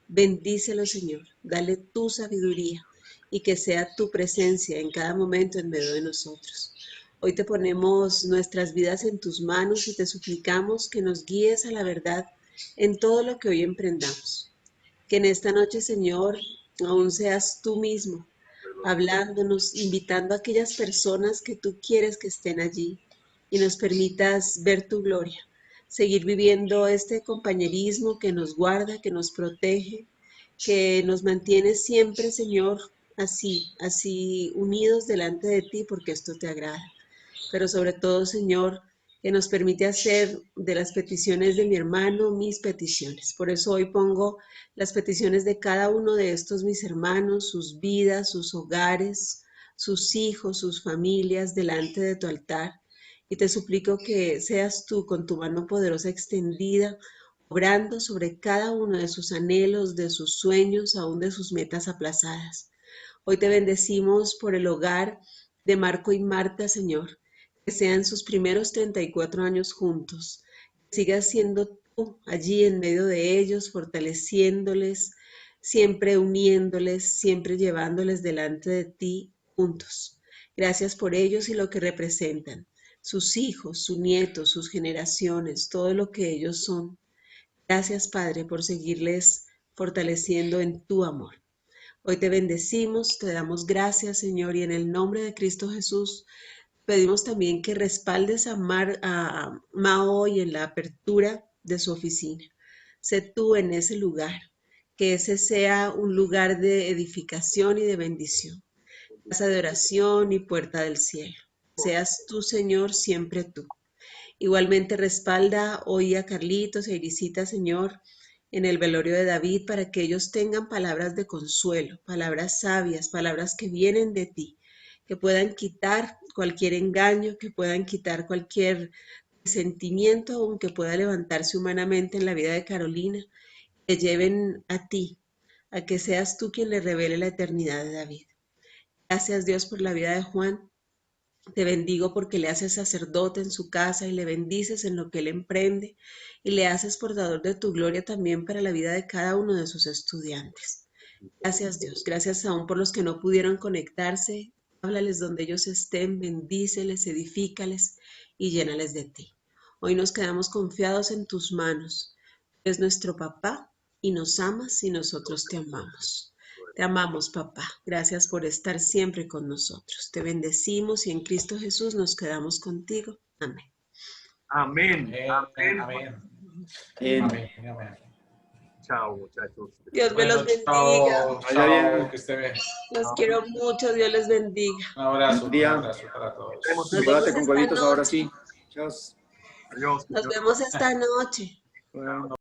Speaker 3: bendícelo, Señor, dale tu sabiduría y que sea tu presencia en cada momento en medio de nosotros. Hoy te ponemos nuestras vidas en tus manos y te suplicamos que nos guíes a la verdad en todo lo que hoy emprendamos. Que en esta noche, Señor, aún seas tú mismo hablándonos, invitando a aquellas personas que tú quieres que estén allí y nos permitas ver tu gloria, seguir viviendo este compañerismo que nos guarda, que nos protege, que nos mantiene siempre, Señor, así unidos delante de ti, porque esto te agrada. Pero sobre todo, Señor, que nos permite hacer de las peticiones de mi hermano mis peticiones. Por eso hoy pongo las peticiones de cada uno de estos mis hermanos, sus vidas, sus hogares, sus hijos, sus familias delante de tu altar. Y te suplico que seas tú con tu mano poderosa extendida, obrando sobre cada uno de sus anhelos, de sus sueños, aún de sus metas aplazadas. Hoy te bendecimos por el hogar de Marco y Marta, Señor, que sean sus primeros 34 años juntos. Sigas siendo tú allí en medio de ellos, fortaleciéndoles, siempre uniéndoles, siempre llevándoles delante de ti juntos. Gracias por ellos y lo que representan, sus hijos, sus nietos, sus generaciones, todo lo que ellos son. Gracias, Padre, por seguirles fortaleciendo en tu amor. Hoy te bendecimos, te damos gracias, Señor, y en el nombre de Cristo Jesús, pedimos también que respaldes a Mao hoy en la apertura de su oficina. Sé tú en ese lugar, que ese sea un lugar de edificación y de bendición, casa de oración y puerta del cielo. Seas tú, Señor, siempre tú. Igualmente respalda hoy a Carlitos e Irisita, Señor, en el velorio de David, para que ellos tengan palabras de consuelo, palabras sabias, palabras que vienen de ti, que puedan quitar cualquier engaño, que puedan quitar cualquier sentimiento, aunque pueda levantarse humanamente en la vida de Carolina, que lleven a ti, a que seas tú quien le revele la eternidad de David. Gracias, Dios, por la vida de Juan. Te bendigo porque le haces sacerdote en su casa y le bendices en lo que él emprende y le haces portador de tu gloria también para la vida de cada uno de sus estudiantes. Gracias, Dios. Gracias aún por los que no pudieron conectarse. Háblales donde ellos estén, bendíceles, edifícales y llénales de ti. Hoy nos quedamos confiados en tus manos. Tú eres nuestro papá y nos amas y nosotros te amamos. Te amamos, papá. Gracias por estar siempre con nosotros. Te bendecimos y en Cristo Jesús nos quedamos contigo. Amén.
Speaker 1: Amén. Amén.
Speaker 2: Amén.
Speaker 4: Amén.
Speaker 2: Amén.
Speaker 1: Chao, muchachos.
Speaker 3: Dios me
Speaker 2: Bueno,
Speaker 3: los bendiga.
Speaker 2: chao,
Speaker 4: Vaya bien.
Speaker 2: que esté bien.
Speaker 3: Los quiero mucho. Dios les bendiga.
Speaker 2: Un abrazo,
Speaker 4: Buen día.
Speaker 2: un abrazo para todos.
Speaker 3: Nos vemos
Speaker 4: Chocolate con
Speaker 3: esta
Speaker 4: huevitos ahora
Speaker 3: noche.
Speaker 4: sí. Chao.
Speaker 1: Adiós.
Speaker 3: Nos vemos esta noche.
Speaker 4: Bueno.